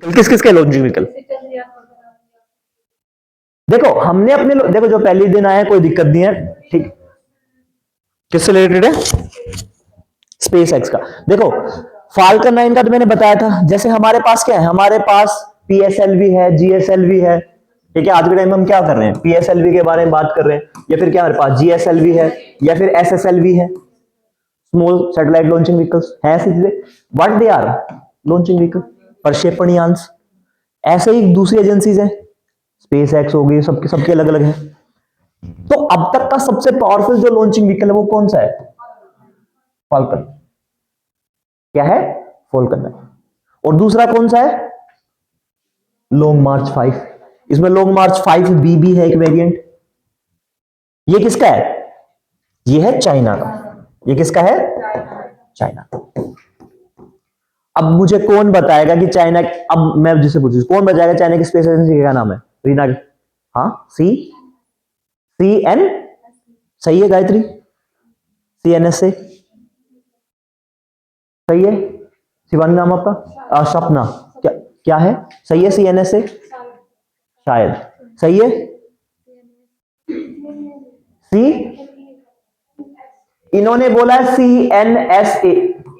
किस किस के लॉन्चिंग व्हीकल? देखो हमने अपने देखो जो पहले दिन आया कोई दिक्कत नहीं है, ठीक। किससे रिलेटेड है? स्पेस एक्स का। देखो फाल्कन 9 का तो मैंने बताया था, जैसे हमारे पास क्या है, हमारे पास पीएसएलवी है, जीएसएलवी है, ठीक है। आज के टाइम में हम क्या कर रहे हैं, पीएसएलवी के बारे में बात कर रहे हैं, या फिर क्या हमारे पास जीएसएलवी है, या फिर एसएसएलवी है, स्मॉल सैटेलाइट लॉन्चिंग व्हीकल्स है, ऐसी चीजें। What they are? Launching vehicle, प्रक्षेपण यान। ऐसे ही दूसरी एजेंसीज है, स्पेस एक्स हो गई, सबके सबके अलग अलग है। तो अब तक का सबसे पावरफुल जो लॉन्चिंग व्हीकल है वो कौन सा है? फाल्कन। क्या है? फाल्कन है। और दूसरा कौन सा है? लॉन्ग मार्च 5। इसमें लॉन्ग मार्च 5 बी भी है एक वेरिएंट। ये किसका है? ये है चाइना का। ये किसका है? चाइना। अब मुझे कौन बताएगा कि चाइना, अब मैं जिससे पूछूं कौन बताएगा चाइना की स्पेस एजेंसी का क्या नाम है? रीना। हाँ, सी एन। सही है गायत्री, CNSA सही है। शिवानी नाम आपका? सपना। क्या क्या है? सही है, CNSA शायद सही है। सी, इन्होंने बोला CNSA,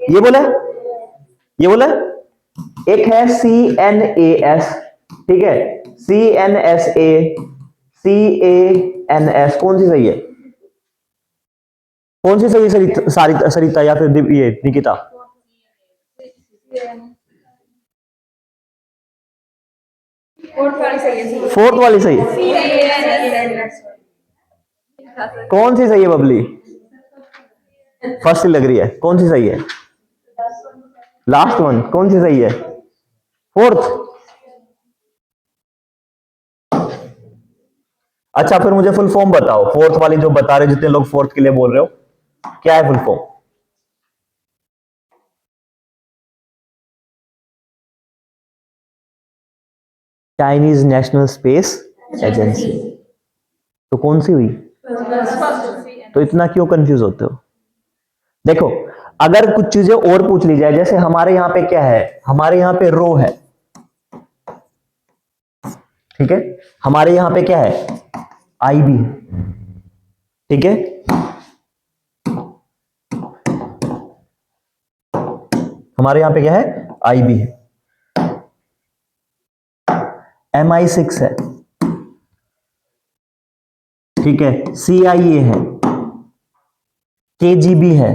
ये बोला, ये बोला। एक है CNAS, ठीक है, CNSA, CANS, कौन सी सही है? कौन सी सही है? सरिता या फिर ये निकिता? फोर्थ वाली सही है। कौन सी सही है बबली? फर्स्ट लग रही है, कौन सी सही है? लास्ट वन कौन सी सही है? फोर्थ। अच्छा फिर मुझे फुल फॉर्म बताओ, फोर्थ वाली जो बता रहे, जितने लोग फोर्थ के लिए बोल रहे हो, क्या है full form? Chinese national space agency. तो कौन सी हुई? तो इतना क्यों कंफ्यूज होते हो? देखो अगर कुछ चीजें और पूछ ली जाए, जैसे हमारे यहां पे क्या है, हमारे यहां पे रो है, ठीक है, हमारे यहां पे क्या है, IB है, ठीक है। हमारे यहां पे क्या है, IB है। MI6 है, ठीक है, CIA है, KGB है,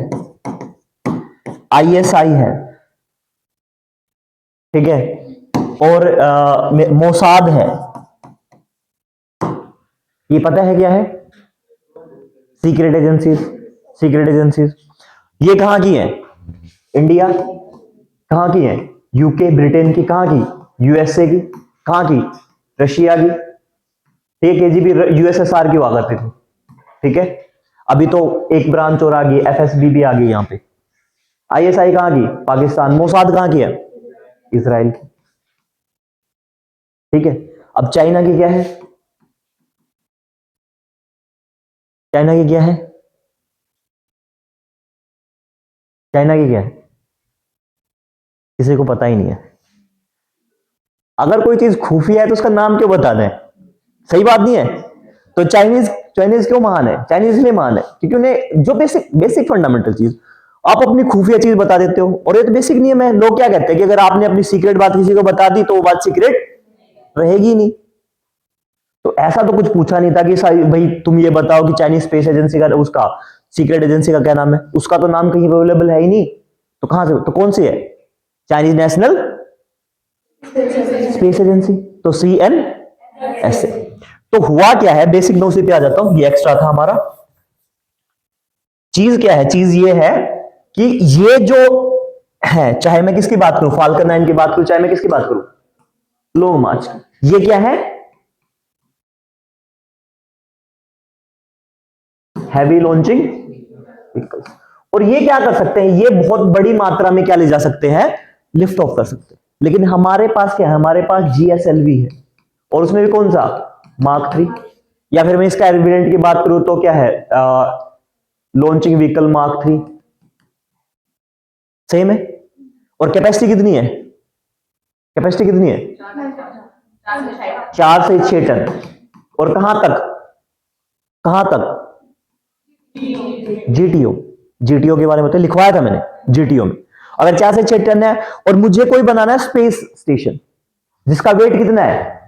ISI है, ठीक है, और मोसाद है। ये पता है क्या है? Secret agencies. सीक्रेट एजेंसीज ये कहां की है? इंडिया। कहां की है? यूके, ब्रिटेन की। कहां की? USA की। कहां की? रशिया की। KGB USSR की हुआ करती थी, ठीक है। अभी तो एक ब्रांच और आ गई, FSB भी आ गई यहां पे। ISI कहां की? पाकिस्तान। मोसाद कहां की है? इसराइल की, ठीक है। अब चाइना की क्या है? चाइना की क्या है? चाइना की क्या है? किसी को पता ही नहीं है। अगर कोई चीज खुफिया है तो उसका नाम क्यों बता दें? सही बात नहीं है? तो चाइनीज, चाइनीज क्यों महान है? चाइनीज इसलिए महान है क्योंकि उन्हें जो बेसिक बेसिक फंडामेंटल चीज, आप अपनी खुफिया चीज बता देते हो, और ये तो बेसिक नियम है। लोग क्या कहते हैं कि अगर आपने अपनी सीक्रेट बात किसी को बता दी तो वो बात सीक्रेट रहेगी नहीं। तो ऐसा तो कुछ पूछा नहीं था कि भाई तुम ये बताओ कि चाइनीज स्पेस एजेंसी का, उसका सीक्रेट एजेंसी का क्या नाम है। उसका तो नाम कहीं अवेलेबल है ही नहीं, तो कहां से, तो कौन सी है? चाइनीज नेशनल स्पेस एजेंसी, तो CNSA। तो हुआ क्या है, बेसिक नोट पे आ जाता हूं, ये एक्स्ट्रा था हमारा। चीज क्या है? चीज ये है कि ये जो है, चाहे मैं किसकी बात करूं, फाल्कन 9 की बात करूं, चाहे मैं किसकी बात करूं, लॉन्ग मार्च की, ये क्या है? Heavy launching vehicles. और ये क्या कर सकते हैं, ये बहुत बड़ी मात्रा में क्या ले जा सकते हैं, लिफ्ट ऑफ कर सकते हैं। लेकिन हमारे पास क्या है, हमारे पास GSLV है, और उसमें भी कौन सा, मार्क 3। या फिर मैं इसका वेरिएंट की बात करूं तो क्या है, लॉन्चिंग व्हीकल मार्क 3, सेम है। और कैपेसिटी कितनी है? कैपेसिटी कितनी है? 4 से 6 टन। और कहां तक? कहां तक? जीटीओ। जीटीओ के बारे में तो लिखवाया था मैंने जीटीओ में। अगर 4 से 6 टन है और मुझे कोई बनाना है स्पेस स्टेशन जिसका वेट कितना है?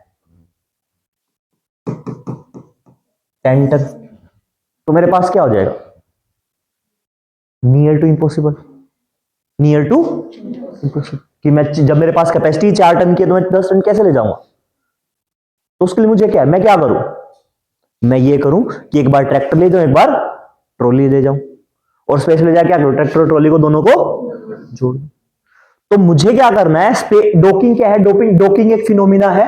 10 टन। तो मेरे पास क्या हो जाएगा? Near to impossible. Near to impossible कि मैं जब मेरे पास कैपेसिटी 4 टन की है तो मैं 10 टन कैसे ले जाऊंगा? तो उसके लिए मुझे क्या है, मैं क्या करूं? मैं ये करूं कि एक बार ट्रैक्टर ले जाऊं, एक बार ट्रॉली ले जाऊं, और स्पेस ले जाके क्या करूं? ट्रैक्टर और ट्रॉली को दोनों को जोड़। तो मुझे क्या करना है? डॉकिंग क्या है? डॉकिंग एक फिनोमिना है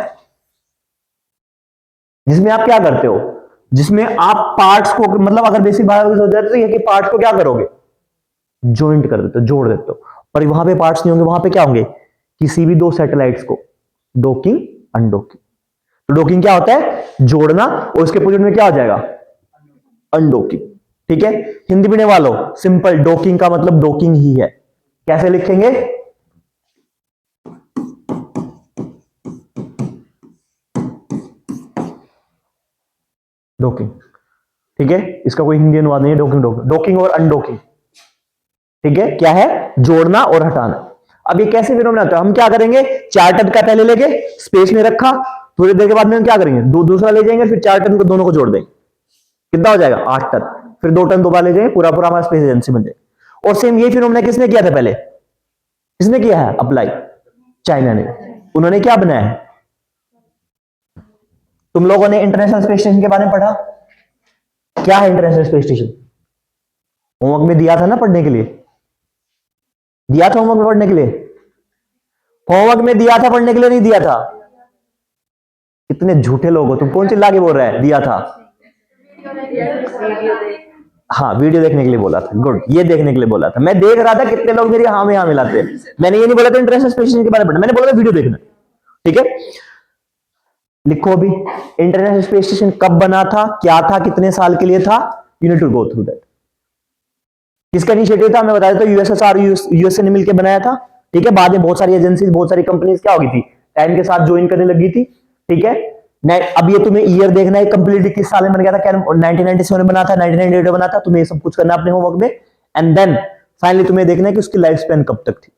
जिसमें आप क्या करते हो? जिसमें आप पार्ट्स को, मतलब अगर बेसिक बात हो जाए तो ये कि पार्ट्स को क्या करोगे? ज्वाइंट कर देते हो, जोड़ देते हो। और वहां पे पार्ट्स नहीं होंगे, वहां पे क्या होंगे? किसी भी दो सैटेलाइट्स को डॉकिंग अनडॉकिंग। तो डॉकिंग क्या होता है? जोड़ना, और उसके अपोजिट में क्या हो जाएगा? अनडॉकिंग। ठीक है, हिंदी पढ़ने वालों सिंपल, डॉकिंग का मतलब डॉकिंग ही है। कैसे लिखेंगे? डॉकिंग। ठीक है, इसका कोई हिंदी अनुवाद नहीं है। डॉकिंग, डॉकिंग, डॉकिंग और अनडॉकिंग। ठीक है, क्या है? जोड़ना और हटाना। अब ये कैसे फिनोमेना होता है? हम क्या करेंगे? 4 टन का पहले लेके स्पेस में रखा, थोड़ी देर के बाद में हम क्या करेंगे? दूसरा ले जाएंगे, फिर 4 टन को दोनों को जोड़ देंगे। कितना हो जाएगा? 8 टन। फिर 2 टन दोबारा ले जाएंगे, पूरा पूरा हमारा स्पेस एजेंसी बन जाएगा। और सेम ये फिनोमेना किसने किया था पहले? किसने किया है अप्लाई? चाइना ने। उन्होंने क्या बनाया है? तुम लोगों ने इंटरनेशनल स्पेस स्टेशन के बारे में पढ़ा? क्या है इंटरनेशनल स्पेस स्टेशन? होमवर्क में दिया था ना पढ़ने के लिए? दिया था होमवर्क में पढ़ने के लिए? होमवर्क में दिया था पढ़ने के लिए, नहीं दिया था? इतने झूठे लोग हो तुम। कौन चिल्ला के बोल रहा है दिया था? हाँ, वीडियो देखने के लिए बोला था। गुड, ये देखने के लिए बोला था। मैं देख रहा था कितने लोग मेरी हाँ में हाँ मिलाते हैं। मैंने ये नहीं बोला था इंटरनेशनल स्पेस स्टेशन के बारे में पढ़ना, मैंने बोला था वीडियो देखना। ठीक है, लिखो अभी। इंटरनेशनल स्पेस स्टेशन कब बना था, क्या था, कितने साल के लिए था? You need to go through that. किसका इनिशिएटिव था? मैं बता देता हूं, यूएसएसआर यूएसए ने मिलकर बनाया था। ठीक है, बाद में बहुत सारी एजेंसीज, बहुत सारी कंपनीज क्या हो गई थी? टाइम के साथ ज्वाइन करने लगी थी। ठीक है, अब ये तुम्हें ईयर देखना है कंप्लीटली, किस साल में बन गया था? 1997 में बना था, 1998 में बना था। तुम्हें ये सब कुछ करना अपने होमवर्क में। एंड देन फाइनली तुम्हें देखना है कि उसकी लाइफ स्पैन कब तक थी।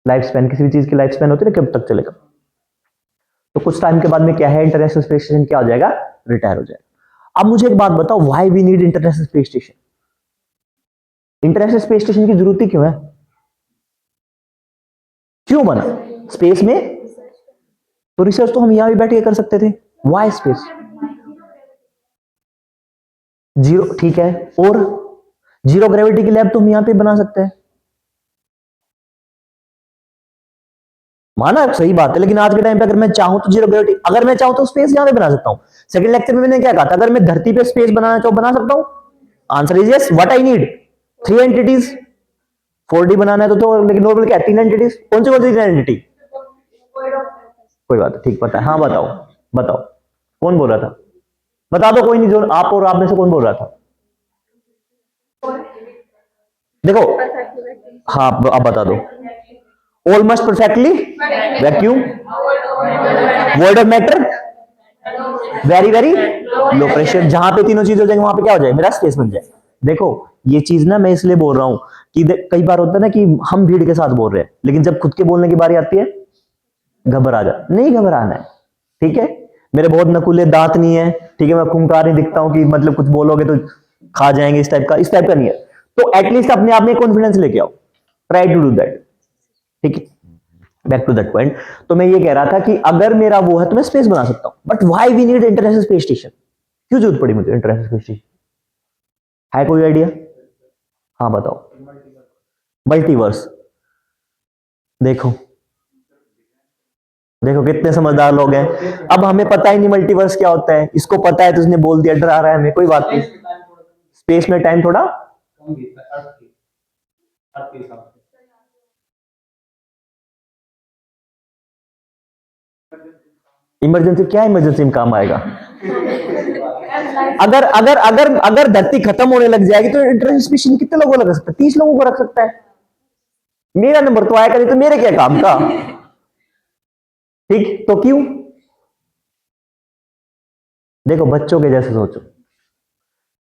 लाइफ स्पैन, किसी भी चीज की लाइफ स्पैन होती है ना, कब तक चलेगा। तो कुछ टाइम के बाद में क्या है? इंटरनेशनल स्पेस स्टेशन क्या हो जाएगा? रिटायर हो जाएगा। अब मुझे एक बात बताओ, why we need international space station? International space station की जरूरत ही क्यों है? क्यों बना? स्पेस में तो रिसर्च तो हम यहां भी बैठ के कर सकते थे। Why space? जीरो, ठीक है, और जीरो ग्रेविटी की लैब तो हम यहां पे बना सकते हैं। माना सही बात है, लेकिन आज के टाइम पे अगर मैं चाहूं तो जीरो ग्रेविटी, अगर मैं चाहूं तो स्पेस यहां पे बना सकता हूं। सेकंड लेक्चर में मैंने क्या कहा था? अगर मैं धरती पे स्पेस बनाना चाहूं बना सकता हूं। Answer is yes. What I need? 3 entities. 4D बनाना है तो लेकिन नॉर्मल क्या है? 3 एंटिटीज। कौन सी 3 एंटिटी? कोई बात है, ठीक, पता है। हाँ बताओ, बताओ कौन बोल रहा था? बता दो, कोई नहीं, जो आप और आप में से कौन बोल रहा था? देखो, हाँ अब बता दो। Almost perfectly vacuum, void of matter, very very low pressure. जहां पे तीनों चीज हो जाएंगे वहां पे क्या हो जाए? मेरा स्पेस बन जाए। देखो, ये चीज ना मैं इसलिए बोल रहा हूं कि कई बार होता है ना कि हम भीड़ के साथ बोल रहे हैं, लेकिन जब खुद के बोलने की बारी आती है घबरा जा। नहीं घबराना है, ठीक है। मेरे बहुत नकुले दांत नहीं है, ठीक है, मैं खूंखार नहीं दिखता हूं कि मतलब कुछ बोलोगे तो खा जाएंगे, इस टाइप का नहीं है। तो एटलीस्ट अपने आप में कॉन्फिडेंस लेके आओ, ट्राई टू डू दैट। ठीक है, बैक टू दैट पॉइंट। तो मैं ये कह रहा था कि अगर मेरा वो है तो मैं स्पेस बना सकता हूं, but why we need international space station? क्यों जरूरत पड़ी मुझे इंटरनेशनल स्पेस स्टेशन? है कोई आइडिया? हाँ बताओ। मल्टीवर्स। देखो, देखो कितने समझदार लोग हैं। अब हमें पता ही नहीं मल्टीवर्स क्या होता है, इसको पता है तो उसने बोल दिया, डरा रहा है हमें। कोई बात नहीं, स्पेस में टाइम थोड़ा इमरजेंसी, क्या इमरजेंसी में काम आएगा? अगर अगर अगर अगर धरती खत्म होने लग जाएगी तो इंटरनेशनल स्पेस कितने लोगों को रख सकता है? 30 लोगों को रख सकता है। मेरा नंबर तो आया करे तो मेरे क्या काम का। ठीक, तो क्यों? देखो बच्चों के जैसे सोचो,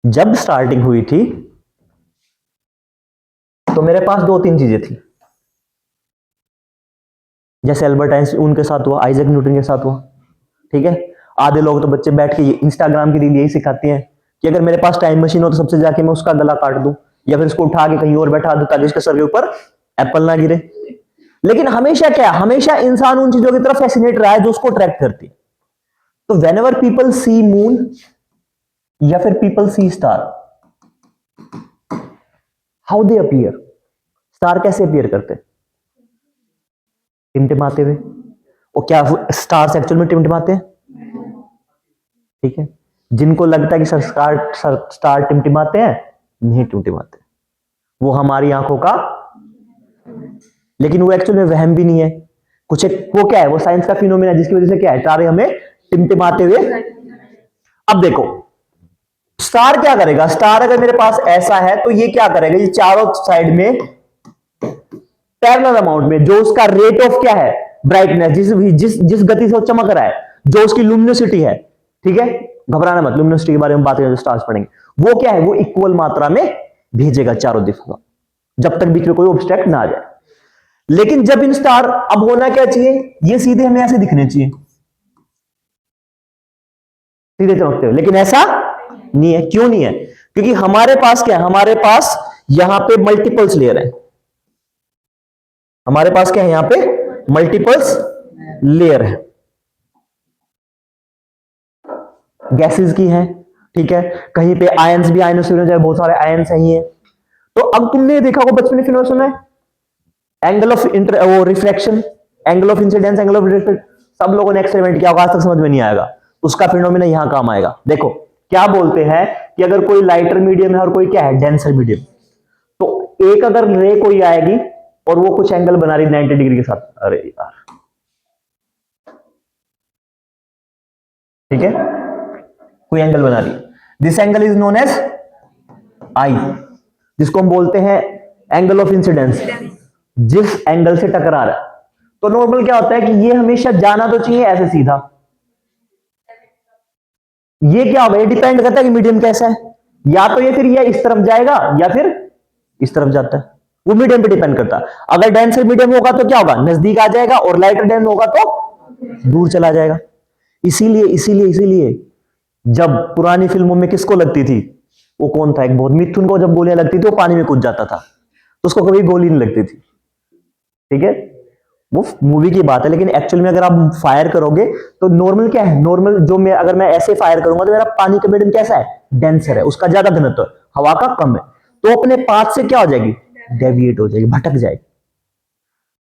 जब स्टार्टिंग हुई थी तो मेरे पास दो तीन चीजें थी, जैसे एल्बर्ट आइंस्टीन उनके साथ हुआ, आइजैक न्यूटन के साथ हुआ। ठीक है, आधे लोग तो बच्चे बैठ के इंस्टाग्राम की रील यही सिखाते हैं कि अगर मेरे पास टाइम मशीन हो तो सबसे जाके मैं उसका गला काट दूं, या फिर उसको उठा के कहीं और बैठा दूं ताकि उसके सर के ऊपर एप्पल ना गिरे। लेकिन हमेशा क्या, हमेशा इंसान उन चीजों की तरफ फैसिनेट रहा है जो उसको अट्रैक्ट करती है। तो when ever people see moon या फिर people see star, how they appear, star कैसे अपीयर करते, टिमटिमाते हुए। और क्या स्टार्स एक्चुअल में टिमटिमाते हैं? ठीक है, जिनको लगता है कि स्टार टिमटिमाते हैं, नहीं टिमटिमाते, वो हमारी आंखों का, लेकिन वो एक्चुअल में वहम भी नहीं है कुछ एक, वो क्या है, वो साइंस का फिनोमेना जिसकी वजह से क्या है, तारे हमें टिमटिमाते हुए। अब देखो स्टार क्या करेगा, स्टार अगर मेरे पास ऐसा है तो ये क्या करेगा, ये चारों साइड में पैरेलल अमाउंट में जो उसका रेट ऑफ क्या है, ब्राइटनेस, जिस जिस गति से वो चमक रहा है, जो उसकी लुमिनोसिटी है, ठीक है, घबराना मत, लुमिनोसिटी के बारे में बात करें स्टार्स पढ़ेंगे, वो क्या है, वो इक्वल मात्रा में भेजेगा चारों दिशाओं, जब तक बीच में कोई ऑब्स्ट्रैक्ट ना आ जाए। लेकिन जब इन स्टार, अब होना क्या चाहिए, ये सीधे हमें ऐसे दिखने चाहिए, सीधे चमकते हुए, लेकिन ऐसा नहीं है। क्यों नहीं है? क्योंकि हमारे पास क्या है, हमारे पास यहां पे मल्टीपल्स लेयर है, हमारे पास क्या है, यहां पे मल्टीपल्स लेयर है, गैसेस की है। ठीक है, कहीं पे आयंस भी, आयनोस्फीयर बहुत सारे आयंस है ही है। तो अब तुमने देखा होगा बचपन में फिर सुना है एंगल ऑफ वो reflection, angle of incidence, angle of reflection, सब लोगों ने एक्सपेरिमेंट किया होगा, आज तक समझ में नहीं आएगा, उसका फिनोमेना यहां काम आएगा। देखो क्या बोलते हैं कि अगर कोई लाइटर मीडियम है और कोई क्या है, डेंसर मीडियम, तो एक अगर रे कोई आएगी और वो कुछ एंगल बना रही 90 डिग्री के साथ, अरे यार, ठीक है, कोई एंगल बना रही, this angle is known as I, जिसको हम बोलते हैं एंगल ऑफ इंसिडेंस, जिस एंगल से टकरा रहा है। तो नॉर्मल क्या होता है कि ये हमेशा जाना तो चाहिए ऐसे सीधा, ये क्या होगा, ये डिपेंड करता है कि मीडियम कैसा है, या तो ये फिर ये इस तरफ जाएगा या फिर इस तरफ जाता है, वो मीडियम पे डिपेंड करता है। अगर डेंसर मीडियम होगा तो क्या होगा, नजदीक आ जाएगा, और लाइटर डेंस होगा तो दूर चला जाएगा। इसीलिए इसीलिए इसीलिए जब पुरानी फिल्मों में किसको लगती थी, वो कौन था, एक बहुत, मिथुन को जब गोलियां लगती थी वो पानी में कूद जाता था, तो उसको कभी गोली नहीं लगती थी। ठीक है, वो मूवी की बात है, लेकिन एक्चुअल में अगर आप फायर करोगे तो नॉर्मल क्या है, नॉर्मल जो मैं अगर मैं ऐसे फायर करूंगा तो मेरा पानी का मीडियम कैसा है, डेंसर है, उसका ज्यादा घनत्व है, हवा का कम है, तो अपने पाथ से क्या हो जाएगी, डेविएट हो जाएगी, भटक जाएगी।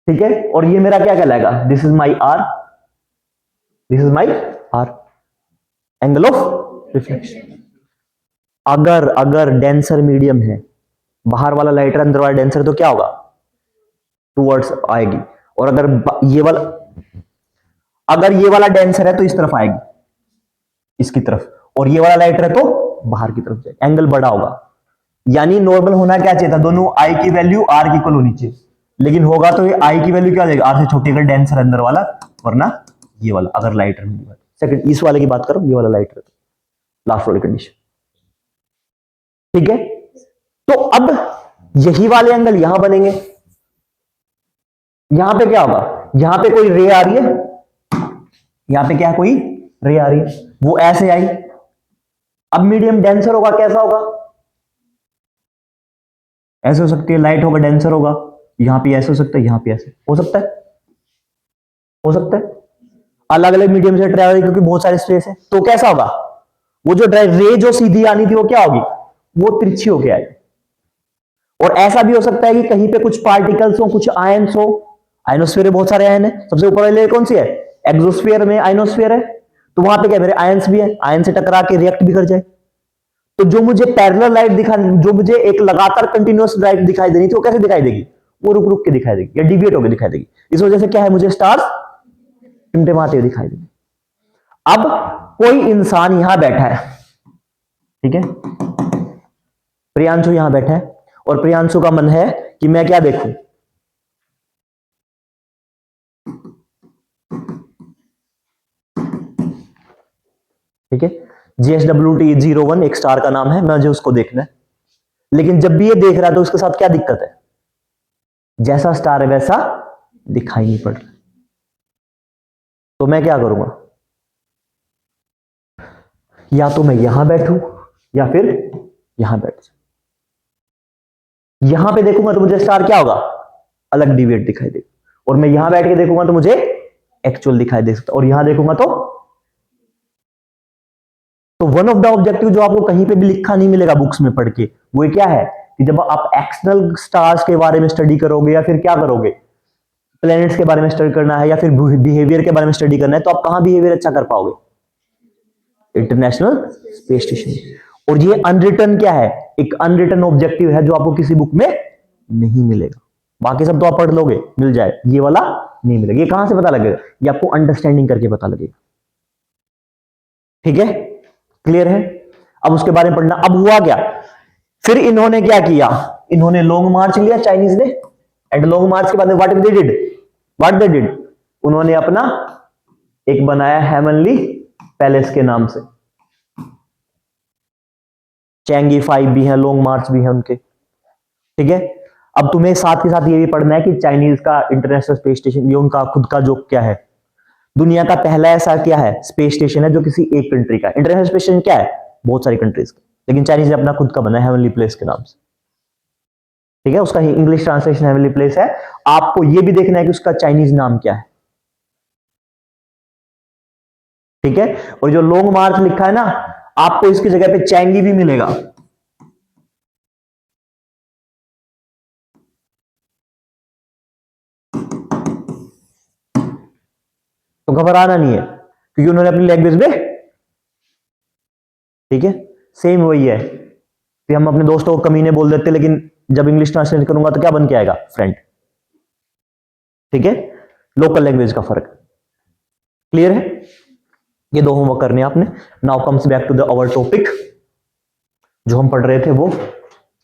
ठीक है, और ये मेरा क्या कहलाएगा, this is my R, this is my R, angle of reflection. अगर अगर डेंसर मीडियम है, बाहर वाला लाइटर अंदर वाला डेंसर, तो क्या होगा, टूवर्ड्स आएगी। और अगर ये वाला डेंसर है तो इस तरफ आएगी, इसकी तरफ, और ये वाला लाइटर है तो बाहर की तरफ जाएगी, एंगल बड़ा होगा। यानी नॉर्मल होना क्या चाहिए था, दोनों आई की वैल्यू आर की इक्वल होनी चाहिए, लेकिन होगा तो ये आई की वैल्यू क्या हो जाएगी, आर से छोटी, अगर डेंसर अंदर वाला, वरना ये वाला अगर लाइटर में। सेकंड इस वाले की बात करो, ये वाला लाइटर, लास्ट वाली कंडीशन। ठीक है, तो अब यही वाले एंगल यहां बनेंगे, यहां पे क्या होगा, यहां पे कोई रे आ रही है, यहां पे क्या है, कोई रे आ रही है, वो ऐसे आई, अब मीडियम डेंसर होगा, कैसा होगा, ऐसे हो सकती है, लाइट होगा, डेंसर होगा, यहां पे ऐसे हो सकता है, यहां पे ऐसे हो सकता है, हो सकता है, अलग अलग मीडियम से ट्रेवल, क्योंकि बहुत सारे स्पेस है, तो कैसा होगा, वो जो रे जो सीधी आनी थी वो क्या होगी, वो तिरछी होके आएगी। और ऐसा भी हो सकता है कि कहीं पे कुछ पार्टिकल्स हो, कुछ आयंस हो, आयनोस्फीयर में बहुत सारे आयन है, सबसे ऊपर वाले कौन सी है, एक्सोस्फीयर में आयनोस्फीयर है, तो वहां पे क्या मेरे आयंस भी है, आयन से टकरा के रिएक्ट भी कर जाए, तो जो मुझे पैरेलल लाइट दिखा, जो मुझे एक लगातार कंटिन्यूअस लाइट दिखाई देनी थी, वो कैसे दिखाई देगी, वो रुक रुक के दिखाई देगी या डिविएट होकर दिखाई देगी। इस वजह से क्या है, मुझे स्टार्स टिमटिमाते हुए दिखाई देंगे। अब कोई इंसान यहां बैठा है, ठीक है, प्रियांशु यहां बैठा है, और प्रियांशु का मन है कि मैं क्या देखूं, ठीक है, GSWT-01 एक स्टार का नाम है, मुझे उसको देखना है। लेकिन जब भी ये देख रहा है तो उसके साथ क्या दिक्कत है, जैसा स्टार है वैसा दिखाई नहीं पड़ रहा। तो मैं क्या करूंगा, या तो मैं यहां बैठूं या फिर यहां बैठ जाऊं। यहां पे देखूंगा तो मुझे स्टार क्या होगा, अलग डिविएट दिखाई देगा, और मैं यहां बैठ के देखूंगा तो मुझे एक्चुअल दिखाई दे सकता, और यहां देखूंगा तो वन ऑफ द ऑब्जेक्टिव जो आपको कहीं पे भी लिखा नहीं मिलेगा बुक्स में पढ़ के, वो क्या है कि जब आप एक्सटर्नल स्टार्स के बारे में स्टडी करोगे या फिर क्या करोगे, प्लैनेट्स के बारे में स्टडी करना है या फिर बिहेवियर के बारे में स्टडी करना है, तो आप कहां बिहेवियर अच्छा कर पाओगे, इंटरनेशनल स्पेस स्टेशन। और ये अनरिटन क्या है, एक अनरिटन ऑब्जेक्टिव है जो आपको किसी बुक में नहीं मिलेगा। बाकी सब तो आप पढ़ लोगे, मिल जाए, ये वाला नहीं मिलेगा। ये कहां से पता लगेगा, ये आपको अंडरस्टैंडिंग करके पता लगेगा। ठीक है, क्लियर है। अब उसके बारे में पढ़ना। अब हुआ क्या, फिर इन्होंने क्या किया, इन्होंने लॉन्ग मार्च लिया चाइनीज ने, एंड लॉन्ग मार्च के बाद व्हाट दे डिड, उन्होंने अपना एक बनाया हेवनली पैलेस के नाम से। चैंगी 5 भी है, लॉन्ग मार्च भी है उनके। ठीक है, अब तुम्हें साथ के साथ ये भी पढ़ना है कि चाइनीज का इंटरनेशनल स्पेस स्टेशन, ये उनका खुद का जो क्या है, दुनिया का पहला ऐसा क्या है स्पेस स्टेशन है जो किसी एक कंट्री का है। इंटरनेशनल स्पेस स्टेशन क्या है, बहुत सारी कंट्रीज का, लेकिन चाइनीज ने अपना खुद का बनाया हेवनली प्लेस के नाम से। ठीक है, उसका इंग्लिश ट्रांसलेशन हेवनली प्लेस है। आपको यह भी देखना है कि उसका चाइनीज नाम क्या है। ठीक है, और जो लॉन्ग मार्च लिखा है ना, आपको इसकी जगह पे चैंगी भी मिलेगा। तो घबराना नहीं है, क्योंकि उन्होंने अपनी लैंग्वेज में, ठीक है, सेम वही है कि हम अपने दोस्तों को कमीने बोल देते, लेकिन जब इंग्लिश ट्रांसलेट करूंगा तो क्या बन के आएगा, फ्रेंड। ठीक है, लोकल लैंग्वेज का फर्क। क्लियर है, ये दो होमवर्क करने आपने। Now comes back to the our topic जो हम पढ़ रहे थे, वो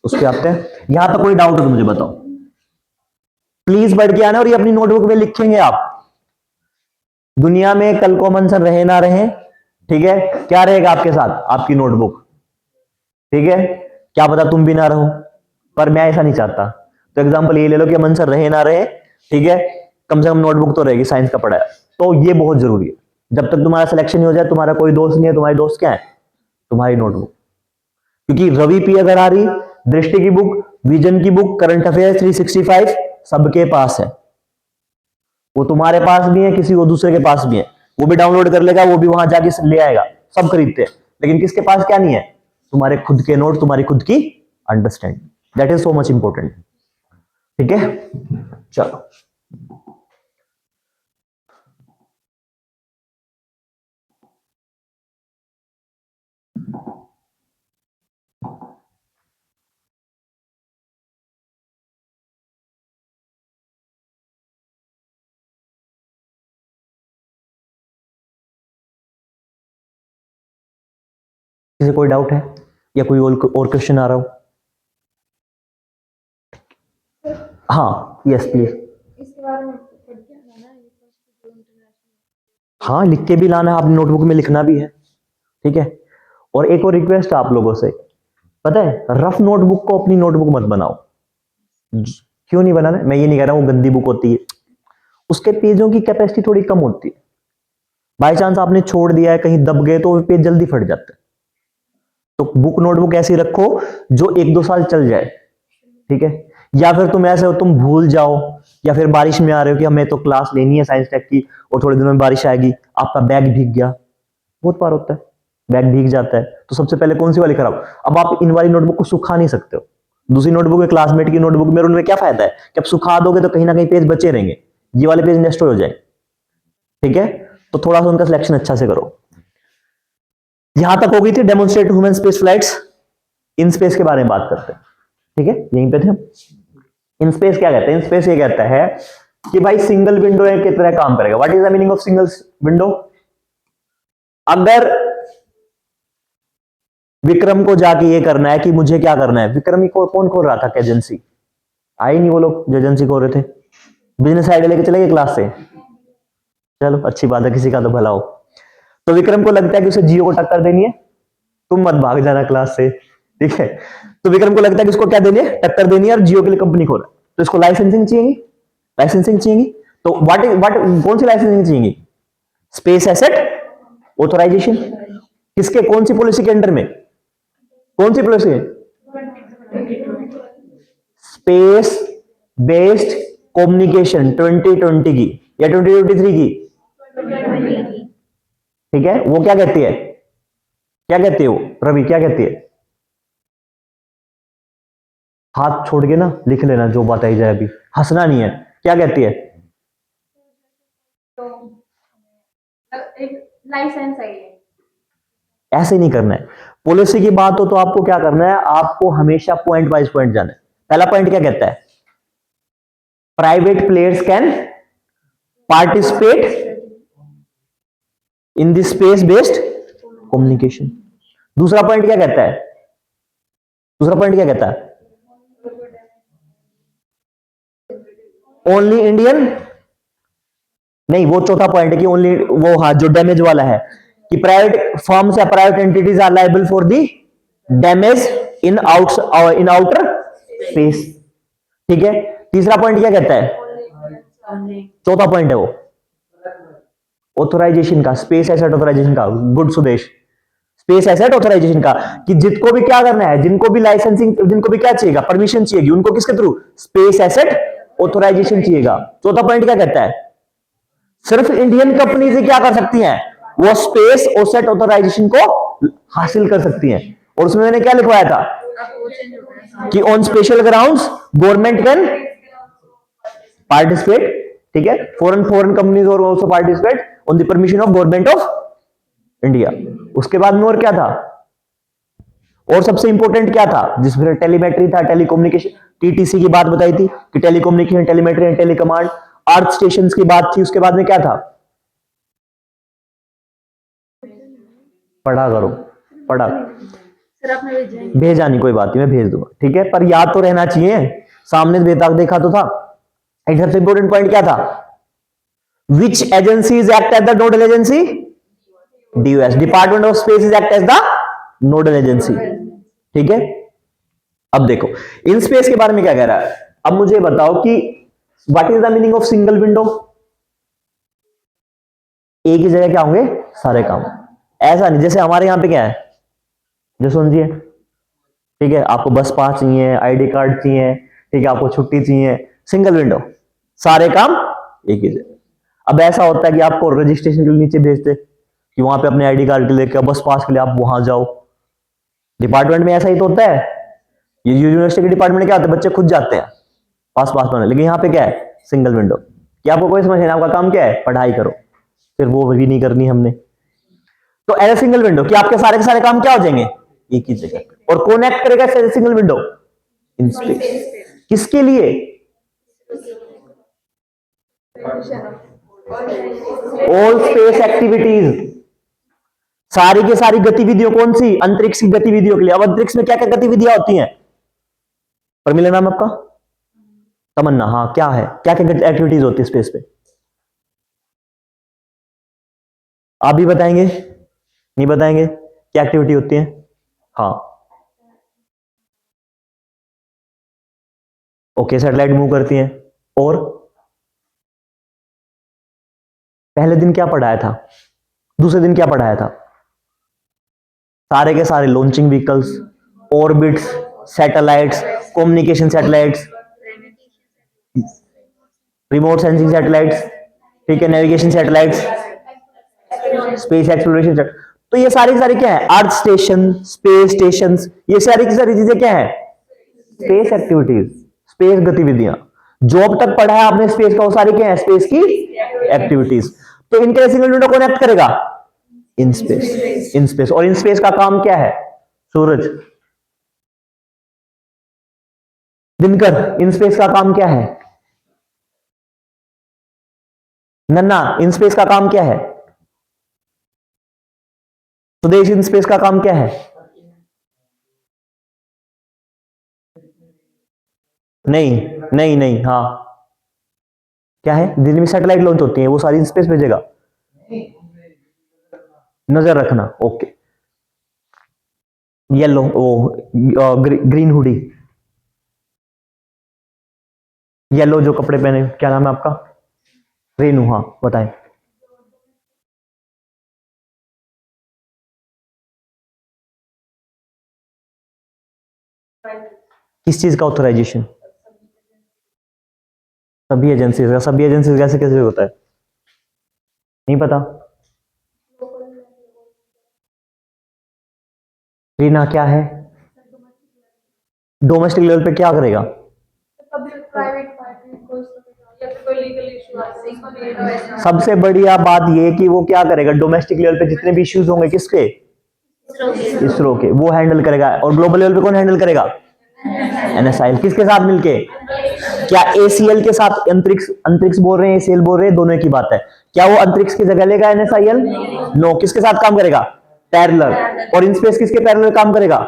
उसके आते हैं। यहां तक कोई डाउट है तो मुझे बताओ, प्लीज बढ़ के आना, और ये अपनी नोटबुक में लिखेंगे आप। दुनिया में कल को मंसन रहे ना रहे, ठीक है, क्या रहेगा आपके साथ, आपकी नोटबुक। ठीक है, क्या पता तुम भी ना रहो, पर मैं ऐसा नहीं चाहता। तो एग्जांपल ये ले लो कि अमन सर रहे ना रहे, ठीक है, कम से कम नोटबुक तो रहेगी, साइंस का पढ़ा है, तो ये बहुत जरूरी है। जब तक तुम्हारा सिलेक्शन नहीं हो जाए, तुम्हारा कोई दोस्त नहीं है, तुम्हारी दोस्त क्या है, तुम्हारी नोटबुक। क्योंकि रवि पी अगर आ रही, दृष्टि की बुक, विजन की बुक, करंट अफेयर 365 सबके पास है। वो तुम्हारे पास भी है, किसी वो दूसरे के पास भी है, वो भी डाउनलोड कर लेगा, वो भी वहां जाके ले आएगा, सब खरीदते हैं। लेकिन किसके पास क्या नहीं है, तुम्हारे खुद के नोट, तुम्हारी खुद की understanding. That is so much important. ठीक है, चलो किसी कोई डाउट है या कोई और क्वेश्चन आ रहा हो? हाँ, यस प्लीज। इसके बारे में पढ़ के आना है, हाँ, लिख के भी लाना है, आप नोटबुक में लिखना भी है। ठीक है, और एक और रिक्वेस्ट आप लोगों से, पता है, रफ नोटबुक को अपनी नोटबुक मत बनाओ। क्यों नहीं बनाना, मैं ये नहीं कह रहा हूं वो गंदी बुक होती है, उसके पेजों की कैपेसिटी थोड़ी कम होती है। बाई चांस आपने छोड़ दिया है, कहीं दब गए, तो पेज जल्दी फट जाता है। तो बुक नोटबुक ऐसी रखो जो 1-2 साल चल जाए। ठीक है, या फिर तुम ऐसे हो, तुम भूल जाओ, या फिर बारिश में आ रहे हो कि हमें तो क्लास लेनी है साइंस टेक की, और थोड़े दिनों में बारिश आएगी, आपका बैग भीग गया, बहुत बार होता है, बैग भीग जाता है, तो सबसे पहले कौन सी वाली खराब। अब आप इन वाली नोटबुक को सुखा नहीं सकते हो, दूसरी नोटबुक है क्लासमेट की नोटबुक में, उनमें क्या फायदा है कि आप सुखा दोगे तो कहीं ना कहीं पेज बचे रहेंगे, ये वाले पेज नेस्ट हो जाए। ठीक है, तो थोड़ा सा उनका सिलेक्शन अच्छा से करो। यहां तक हो गई थी demonstrate human space flights. In space के बारे में बात करते हैं। ठीक है, यहीं पे थे हम। इन स्पेस क्या कहते हैं, इन स्पेस ये कहता है कि भाई सिंगल विंडो की तरह काम करेगा। What is the meaning of single window? अगर विक्रम को जाके ये करना है कि मुझे क्या करना है, विक्रम को कौन खोल रहा था, एजेंसी आई नहीं, वो लोग जो एजेंसी खोल रहे थे, बिजनेस आइडिया लेके चले गए क्लास से, चलो अच्छी बात है, किसी का तो भला हो। तो विक्रम को लगता है कि उसे जियो को टक्कर देनी है, तुम मत भाग जाना क्लास से, ठीक है। तो विक्रम को लगता है कि इसको क्या देनी है, टक्कर देनी है, और जियो के लिए कंपनी खोला, तो इसको लाइसेंसिंग चाहिए, लाइसेंसिंग चाहिए। तो व्हाट कौन सी लाइसेंसिंग चाहिए? Space asset authorization. किसके, कौन सी पॉलिसी के अंडर में, कौन सी पॉलिसी? स्पेस बेस्ड कम्युनिकेशन 2020 की या 2023 की, ठीक है। वो क्या कहती है, क्या कहती है वो, रवि क्या कहती है? हाथ छोड़ के ना लिख लेना जो बताई जाए, अभी हंसना नहीं है। क्या कहती है? एक लाइसेंस है, ऐसे नहीं करना है। पॉलिसी की बात हो तो आपको क्या करना है, आपको हमेशा पॉइंट वाइज पॉइंट जाना है। पहला पॉइंट क्या कहता है? Private players can participate in the space based communication. दूसरा पॉइंट क्या कहता है? दूसरा पॉइंट क्या कहता है? ओनली इंडियन, नहीं वो चौथा पॉइंट है कि ओनली वो, हाँ जो डैमेज वाला है, कि प्राइवेट फर्म्स या private entities are liable for the damage in outer space, ठीक है। तीसरा पॉइंट क्या कहता है? चौथा पॉइंट है वो ऑथराइजेशन का, स्पेस एसेट ऑथराइजेशन का। Good Sudesh, space asset authorization का, कि जिनको भी क्या करना है, जिनको भी लाइसेंसिंग, जिनको भी क्या चाहिएगा, परमिशन चाहिएगी, उनको किसके थ्रू? स्पेस एसेट ऑथराइजेशन चाहिएगा। चौथा पॉइंट क्या कहता है? सिर्फ इंडियन कंपनी से क्या कर सकती हैं, वो स्पेस एसेट ऑथराइजेशन को हासिल कर सकती हैं। और उसमें मैंने क्या लिखवाया था कि on special grounds government can participate, ठीक है। फॉरेन कंपनीज और also participate on the permission of government of India. उसके बाद में और क्या था, और सबसे इंपॉर्टेंट क्या था, जिसमें टेलीमेट्री था, टेलीकम्युनिकेशन, टीटीसी की बात बताई थी कि telecommunication, telemetry and telecommand, earth station की बात थी। उसके बाद में क्या था, पढ़ा करो, पढ़ा, भेजा नहीं, कोई बात नहीं, मैं भेज दूंगा, ठीक है। पर याद तो रहना चाहिए, सामने देखा तो था। एक सबसे इंपॉर्टेंट पॉइंट क्या था, which agency is act as the nodal agency? DOS, department of space is act as the nodal agency, ठीक है। अब देखो इन स्पेस के बारे में क्या कह रहा है। अब मुझे बताओ कि what is the meaning of single window? एक ही जगह क्या होंगे सारे काम। ऐसा नहीं जैसे हमारे यहां पे क्या है, जो समझिए, ठीक है, आपको बस पास चाहिए, आईडी कार्ड चाहिए, ठीक है, आपको छुट्टी चाहिए, सिंगल विंडो, सारे काम एक ही जगह। अब ऐसा होता है कि आपको रजिस्ट्रेशन के लिए नीचे भेजते कि वहां पे अपने आईडी कार्ड के लिए, बस पास के लिए आप वहां जाओ। डिपार्टमेंट में ऐसा ही तो होता है, ये यूनिवर्सिटी के डिपार्टमेंट क्या होता है, बच्चे खुद जाते हैं पास पास, लेकिन यहाँ पे क्या है, सिंगल विंडो, कि आपको कोई समझ नहीं, आपका काम क्या है, पढ़ाई करो, फिर वो भी नहीं करनी हमने। तो एज ए सिंगल विंडो कि आपके सारे के सारे काम क्या हो जाएंगे एक ही जगह, और कौन एक्ट करेगा सिंगल विंडो? In space. किसके लिए? ऑल स्पेस एक्टिविटीज, सारी की सारी गतिविधियों, कौन सी? अंतरिक्ष की गतिविधियों के लिए। अब अंतरिक्ष में क्या क्या गतिविधियां होती हैं? परमिला नाम आपका? तमन्ना, हाँ क्या है, क्या क्या एक्टिविटीज होती है स्पेस पे? आप भी बताएंगे, नहीं बताएंगे क्या एक्टिविटी होती है? हाँ ओके, सैटेलाइट मूव करती हैं। और पहले दिन क्या पढ़ाया था, दूसरे दिन क्या पढ़ाया था? सारे के सारे launching vehicles, orbits, satellites, communication satellites, remote sensing satellites, ठीक है, नेविगेशन सैटेलाइट्स, स्पेस एक्सप्लोरेशन। तो ये सारी सारी क्या है, अर्थ स्टेशन, स्पेस स्टेशन, ये सारी की सारी चीजें क्या है, स्पेस एक्टिविटीज, स्पेस गतिविधियां। जो अब तक पढ़ा है आपने स्पेस का, वो सारी क्या है, स्पेस की एक्टिविटीज। तो इनके सिंगल विंडो कौन एक्ट करेगा? In space, in space. और इन स्पेस का काम क्या है? सूरज, दिनकर, इन स्पेस का काम क्या है? नन्ना, इन स्पेस का काम क्या है? सुदेश, इन स्पेस का काम क्या है? नहीं नहीं नहीं, हाँ क्या है, दिल्ली में सैटेलाइट लॉन्च होती है, वो सारी इन स्पेस भेजेगा। नजर रखना, ओके। येलो, वो ग्रीन हुडी, येलो जो कपड़े पहने, क्या नाम है आपका? रेनू, हाँ बताएं। किस चीज का ऑथराइजेशन? सभी एजेंसी का। सभी एजेंसी कैसे कैसे होता है? नहीं पता। रीना क्या है? डोमेस्टिक लेवल पे क्या करेगा? प्राइवेट पार्टी कोई लीगल इशू सबसे बढ़िया बात ये कि वो क्या करेगा, डोमेस्टिक लेवल पे जितने भी इश्यूज होंगे किसके? इसरो के, वो हैंडल करेगा। और ग्लोबल लेवल पे कौन हैंडल करेगा? एनएसआईएल। किसके साथ मिलके? क्या एसीएल के साथ? अंतरिक्ष, अंतरिक्ष बोल रहे हैं, एसीएल बोल रहे हैं, दोनों की बात है। क्या वो अंतरिक्ष की जगह लेगा एनएसआईएल? नो। किसके साथ काम करेगा? पैरेलल। और इन स्पेस किसके पैरेलल काम करेगा?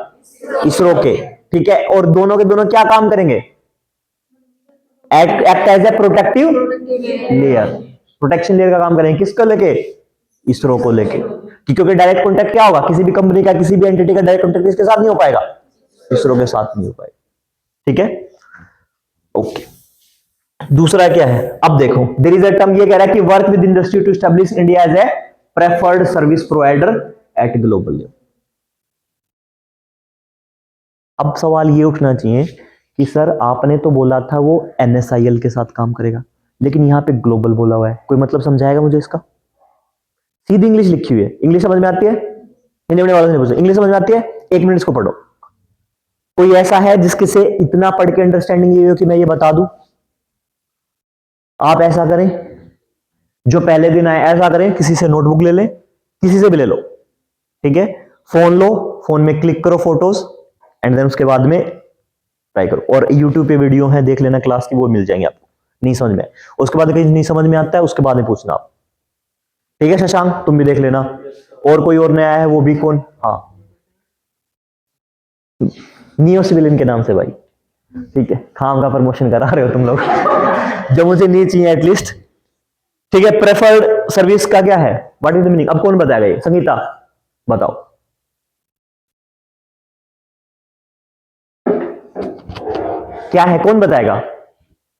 इसरो के, ठीक है। और दोनों के दोनों क्या काम करेंगे? Act as a protective layer, protection layer का काम करेंगे। किसको लेके? इसरो को लेके। क्योंकि डायरेक्ट कॉन्टेक्ट क्या होगा, किसी भी कंपनी का, किसी भी एंटिटी का डायरेक्ट कॉन्टेक्ट किसके साथ नहीं हो पाएगा? इसरो के साथ नहीं हो पाएगा, ठीक है, ओके। दूसरा क्या है, अब देखो, देयर इज अ टर्म, ये कह रहा है कि work with industry to establish India as a preferred service provider at global level. अब सवाल ये उठना चाहिए कि सर आपने तो बोला था वो एनएसआईएल के साथ काम करेगा, लेकिन यहां पे ग्लोबल बोला हुआ है, कोई मतलब समझाएगा मुझे इसका? सीधी इंग्लिश लिखी हुई है, इंग्लिश समझ में आती है? हिंदी वालों से नहीं पूछो, इंग्लिश समझ में आती है? एक मिनट इसको पढ़ो। कोई ऐसा है जिसके से इतना पढ़ के अंडरस्टैंडिंग ये हो कि मैं ये बता दूं? आप ऐसा करें, जो पहले दिन आए ऐसा करें, किसी से नोटबुक ले लें, किसी से भी ले लो, ठीक है। फोन लो, फोन में क्लिक करो फोटोज, एंड देन उसके बाद में ट्राई करो। और यूट्यूब पे वीडियो है, देख लेना क्लास की, वो मिल जाएंगे आपको। नहीं समझ में, उसके बाद कहीं नहीं समझ में आता है, उसके बाद में पूछना आप, ठीक है। शशांक तुम भी देख लेना। और कोई और नया है, वो भी कौन? हाँ, नियो सिविलियन के नाम से भाई, ठीक है। खाम का प्रमोशन करा रहे हो तुम लोग जो मुझे नहीं चाहिए एटलीस्ट, ठीक है। प्रेफर्ड सर्विस का क्या है, व्हाट इज द मीनिंग? अब कौन बताएगा ये? संगीता बताओ। क्या है, कौन बताएगा?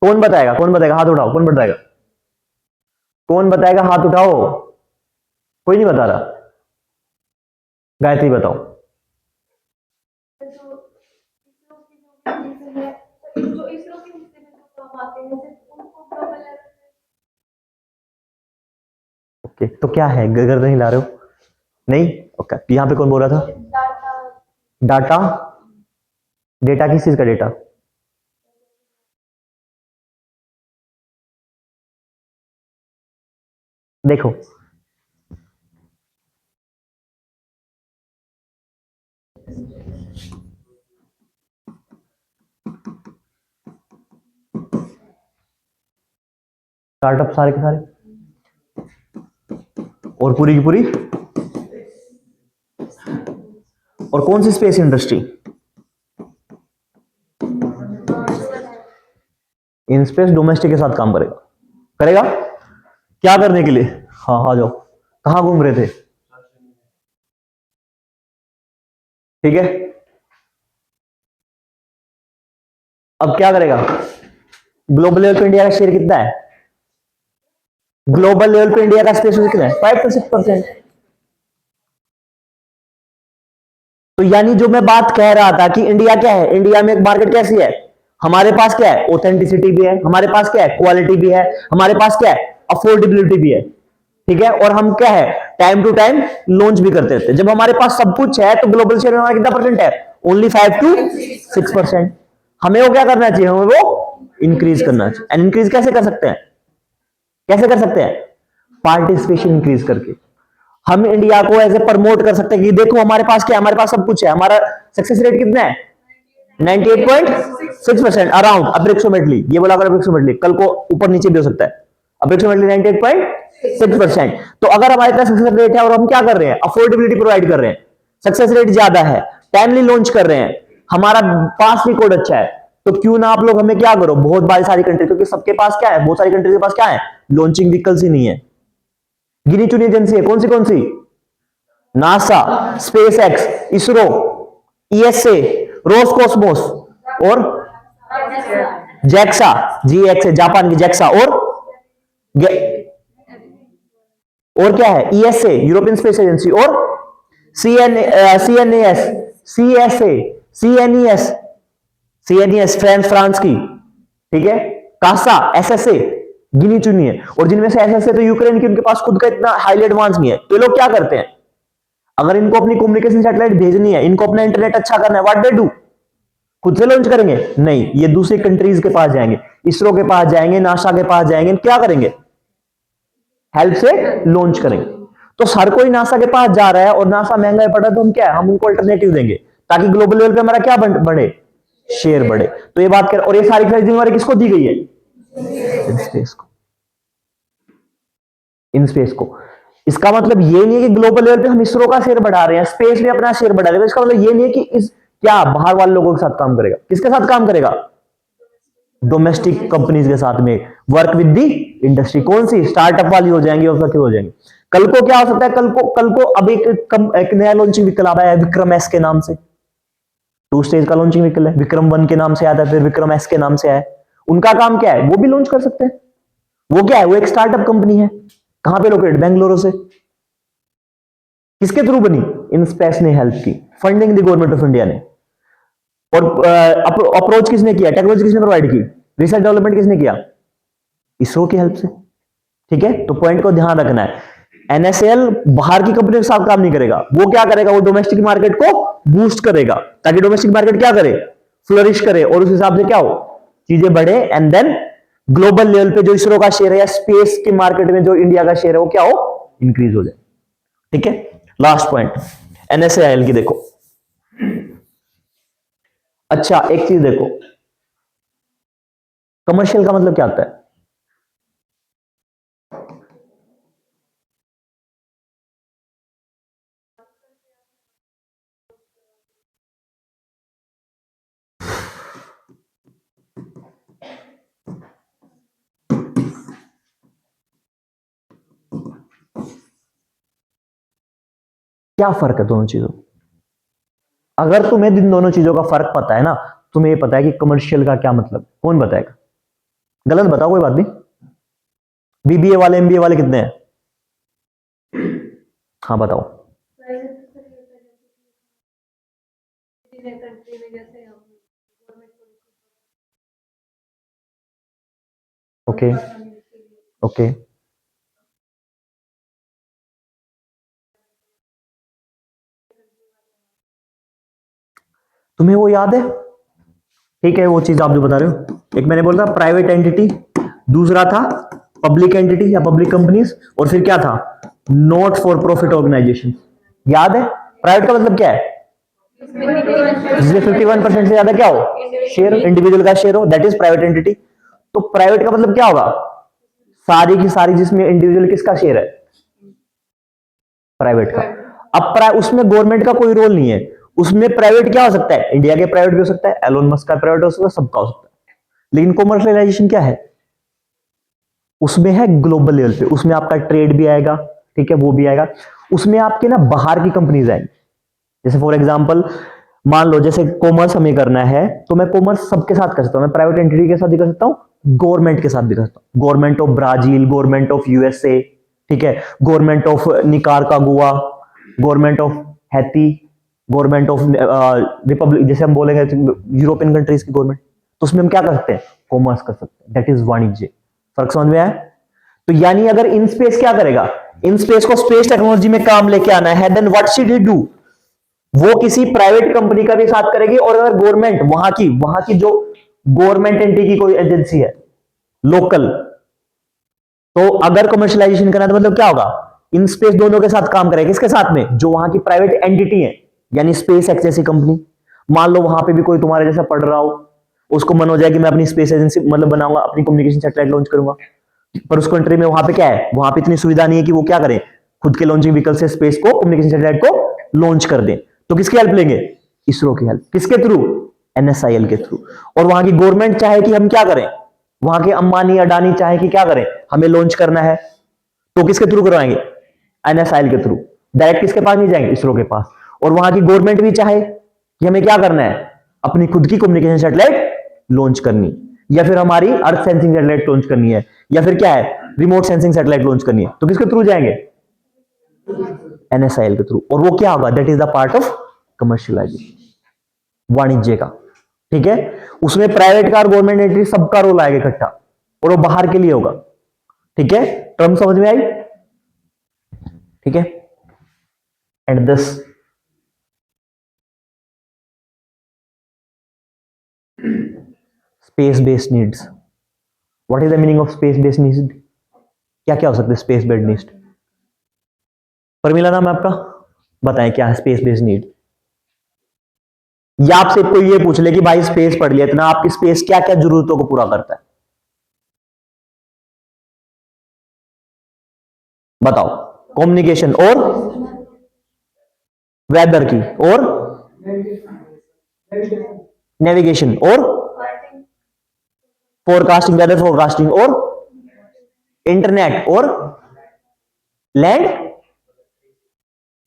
कौन बताएगा? कौन बताएगा? हाथ उठाओ, कौन बताएगा? कौन बताएगा? हाथ उठाओ। कोई नहीं बता रहा। गायत्री बताओ। जो इसरो की हिस्से में जो काम आते हैं उनको ग्लोबल लेवल ओके, तो क्या है, गर्दन नहीं ला रहे हो? नहीं, ओके। यहां पे कौन बोल रहा था? डाटा डाटा, डेटा किस चीज का डेटा? देखो, स्टार्टअप सारे के सारे, और पूरी की पूरी, और कौन सी space industry? IN SPACe domestic के साथ काम करेगा। करेगा क्या करने के लिए? हाँ आ जाओ। कहां घूम रहे थे? ठीक है, अब क्या करेगा? ग्लोबल लेवल पे इंडिया का शेयर कितना है? ग्लोबल लेवल पे इंडिया का स्पेस कितना है? 5 to 6%। तो यानी जो मैं बात कह रहा था कि इंडिया क्या है, इंडिया में एक मार्केट कैसी है, हमारे पास क्या है, ऑथेंटिसिटी भी है, हमारे पास क्या है, क्वालिटी भी है, हमारे पास क्या है, अफोर्डेबिलिटी भी है, ठीक है। और हम क्या है, टाइम टू टाइम लॉन्च भी करते रहते हैं। जब हमारे पास सब कुछ है तो ग्लोबल शेयर में हमारा कितना परसेंट है? Only 5 to 6%। हमें वो क्या करना चाहिए, हमें वो इंक्रीज करना चाहिए। एंड इंक्रीज कैसे कर सकते हैं? कैसे कर सकते हैं? पार्टिसिपेशन इंक्रीज करके हम इंडिया को ऐसे प्रमोट कर सकते हैं कि देखो हमारे पास क्या है, हमारे पास सब कुछ है। हमारा सक्सेस रेट कितना है? 98.6% अराउंड, अप्रोक्सीमेटली। ये बोला अगर अप्रोक्सीमेटली, कल को ऊपर नीचे भी हो सकता है। अप्रोक्सीमेटली 98.6%। तो अगर हमारे पास सक्सेस रेट है और हम क्या कर रहे हैं, अफोर्डेबिलिटी प्रोवाइड कर रहे हैं, सक्सेस रेट ज्यादा है, टाइमली लॉन्च कर रहे हैं, हमारा पास रिकॉर्ड अच्छा है, तो क्यों ना आप लोग हमें क्या करो, बहुत बड़ी सारी कंट्री, क्योंकि सबके पास क्या है, बहुत सारी कंट्री के पास क्या है, लॉन्चिंग व्हीकल्स ही नहीं है। गिनी चुनी एजेंसी है, कौन सी? NASA, SpaceX, ISRO, ESA, Roscosmos और जैक्सा, जीएक्स है जापान की जैक्सा, और क्या है, ईएसए यूरोपियन स्पेस एजेंसी, और CNS, CSA, CNES, CNES France की, ठीक है, कासा, एसएसए गिनी चुनी है, और जिनमें से एसएसए तो यूक्रेन की, उनके पास खुद का इतना हाईली एडवांस नहीं है। तो ये लोग क्या करते हैं, अगर इनको अपनी कम्युनिकेशन सैटेलाइट भेजनी है, इनको अपना इंटरनेट अच्छा करना है, व्हाट दे डू, खुद से लॉन्च करेंगे? नहीं, ये दूसरी कंट्रीज के पास जाएंगे, इसरो के पास जाएंगे, नासा के पास जाएंगे, क्या करेंगे, हेल्प से लॉन्च करेंगे। तो हर कोई नासा के पास जा रहा है और नासा महंगा पड़ा, तो हम क्या है, हम उनको अल्टरनेटिव देंगे ताकि ग्लोबल लेवल पे हमारा क्या बढ़े, शेयर बढ़े। तो ये बात कर, और ये सारी जिम्मेवारी किसको दी गई है, इन स्पेस को, इन स्पेस को। इसका मतलब ये नहीं है कि ग्लोबल लेवल पे हम इसरो का शेयर बढ़ा रहे हैं, स्पेस में अपना शेयर बढ़ा रहे हैं, इसका मतलब ये नहीं है कि इस क्या बाहर वाले लोगों के साथ काम करेगा, किसके साथ काम करेगा, डोमेस्टिक कंपनीज के साथ में, वर्क विद दी इंडस्ट्री। कौन सी, स्टार्टअप वाली हो जाएंगी और फिर हो जाएंगी। कल को क्या हो सकता है, कल को अब एक नया लॉन्चिंग व्हीकल आया है विक्रम एस के नाम से, 2 स्टेज का लॉन्चिंग व्हीकल है, विक्रम 1 के नाम से आया था, फिर विक्रम एस के नाम से आया। उनका काम क्या है, वो भी लॉन्च कर सकते हैं। वो क्या है, वो एक स्टार्टअप कंपनी है, कहां पे लोकेटेड, बेंगलुरु से। किसके थ्रू बनी, इन स्पेस ने हेल्प की, funding the government of India ने। और अप्रोच किसने किया, टेक्नोलॉजी किसने प्रोवाइड की, रिसर्च डेवलपमेंट किसने किया, इसरो की हेल्प से। ठीक है, तो पॉइंट को ध्यान रखना है। एनएसएल बाहर की कंपनी के साथ काम नहीं करेगा, वो क्या करेगा, वो डोमेस्टिक मार्केट को बूस्ट करेगा ताकि डोमेस्टिक मार्केट क्या करे, फ्लोरिश करे, और उस हिसाब से क्या हो, चीजें बढ़े, एंड देन ग्लोबल लेवल पे जो इसरो का शेयर है या स्पेस के मार्केट में जो इंडिया का शेयर है वो क्या हो, इंक्रीज हो जाए। ठीक है, लास्ट पॉइंट एनएसएआईएल की देखो। अच्छा एक चीज देखो, कमर्शियल का मतलब क्या होता है, क्या फर्क है दोनों चीजों। अगर तुम्हें इन दोनों चीजों का फर्क पता है ना, तुम्हें ये पता है कि कमर्शियल का क्या मतलब, कौन बताएगा, गलत बताओ कोई बात नहीं। बीबीए वाले एमबीए वाले कितने हैं, हाँ बताओ। कंट्री में जैसे हम ओके ओके, तुम्हें वो याद है, ठीक है, वो चीज आप जो बता रहे हो, एक मैंने बोला था प्राइवेट एंटिटी, दूसरा था पब्लिक एंटिटी या पब्लिक कंपनीज, और फिर क्या था, नॉट फॉर प्रॉफिट ऑर्गेनाइजेशन। याद है, प्राइवेट का मतलब क्या है, जिसमें 51% से ज्यादा क्या हो, शेयर, इंडिविजुअल का शेयर हो, दैट इज प्राइवेट एंटिटी। तो प्राइवेट का मतलब क्या होगा, सारी की सारी जिसमें इंडिविजुअल किसका शेयर है, प्राइवेट का। अब उसमें गवर्नमेंट का कोई रोल नहीं है, उसमें प्राइवेट क्या हो सकता है, इंडिया के प्राइवेट भी हो सकता है, एलोन मस्क का प्राइवेट हो सकता है, सबका हो सकता है। लेकिन कॉमर्शियलाइजेशन क्या है, उसमें है ग्लोबल लेवल पे, उसमें आपका ट्रेड भी आएगा, ठीक है, वो भी आएगा, उसमें आपके ना बाहर की कंपनीज आएंगी। जैसे फॉर एग्जांपल मान लो जैसे कॉमर्स हमें करना है, तो मैं कॉमर्स सबके साथ कर सकता हूं, मैं प्राइवेट एंटिटी के साथ भी कर सकता हूं, गवर्नमेंट के साथ भी कर सकता हूं, government of Brazil, government of USA, ठीक है, government of Nicaragua, government of Haiti, government of Republic, जैसे हम बोलेंगे यूरोपियन कंट्रीज की गवर्नमेंट, तो उसमें हम क्या कर सकते हैं, कॉमर्स कर सकते हैं, दैट इज वाणिज्य। फर्क समझ में आया। तो यानी अगर इन स्पेस क्या करेगा, इन स्पेस को स्पेस टेक्नोलॉजी में काम लेके आना है, then what should he do, वो किसी प्राइवेट कंपनी का भी साथ करेगी, और अगर गवर्नमेंट वहां की जो गवर्नमेंट एंटिटी की कोई एजेंसी है लोकल, तो अगर कमर्शियलाइजेशन करना है तो मतलब क्या होगा, इन स्पेस दोनों के साथ काम करेगा, किसके साथ में, जो वहां की प्राइवेट एंटिटी है, यानी स्पेस एक्स जैसी कंपनी। मान लो वहां पे भी कोई तुम्हारे जैसा पढ़ रहा हो, उसको मन हो जाए कि मैं अपनी स्पेस एजेंसी मतलब बनाऊंगा, अपनी कम्युनिकेशन सैटेलाइट लॉन्च करूंगा, पर उस कंट्री में वहां पे क्या है, वहां पे इतनी सुविधा नहीं है कि वो क्या करें, खुद के लॉन्चिंग व्हीकल से स्पेस को, कम्युनिकेशन सैटेलाइट को लॉन्च कर दें। तो किसकी हेल्प लेंगे, इसरो की हेल्प, किसके थ्रू, एनएसआईएल के थ्रू। और वहां की गवर्नमेंट चाहे कि हम क्या करें, वहां के अंबानी अडानी चाहे कि क्या करें, हमें लॉन्च करना है, तो किसके थ्रू करवाएंगे, एनएसआईएल के थ्रू। डायरेक्ट किसके पास नहीं जाएंगे, इसरो के पास। और वहां की गवर्नमेंट भी चाहे कि हमें क्या करना है, अपनी खुद की कम्युनिकेशन सैटेलाइट लॉन्च करनी, या फिर हमारी अर्थ सेंसिंग सैटेलाइट लॉन्च करनी है, या फिर क्या है, रिमोट सेंसिंग सैटेलाइट लॉन्च करनी है, तो किसके थ्रू जाएंगे, एनएसआईएल के थ्रू। और वो क्या होगा, that is the part of commercialisation, वाणिज्य का। ठीक है, उसमें प्राइवेट का और गवर्नमेंट एंट्री सबका रोल आएगा इकट्ठा, और वो बाहर के लिए होगा। ठीक है, टर्म समझ में आई। ठीक है, and this space based needs. What is the meaning of space based needs? क्या क्या हो सकते हैं स्पेस बेस्ड नीड्स? परमिला नाम है आपका, बताएं क्या है स्पेस बेस्ड नीड। या आपसे कोई ये पूछ ले कि भाई स्पेस पढ़ लिया इतना, आपकी स्पेस क्या क्या जरूरतों को पूरा करता है, बताओ। कम्युनिकेशन और वेदर की और नेविगेशन और फोरकास्टिंग, वेदर फोरकास्टिंग और इंटरनेट और लैंड,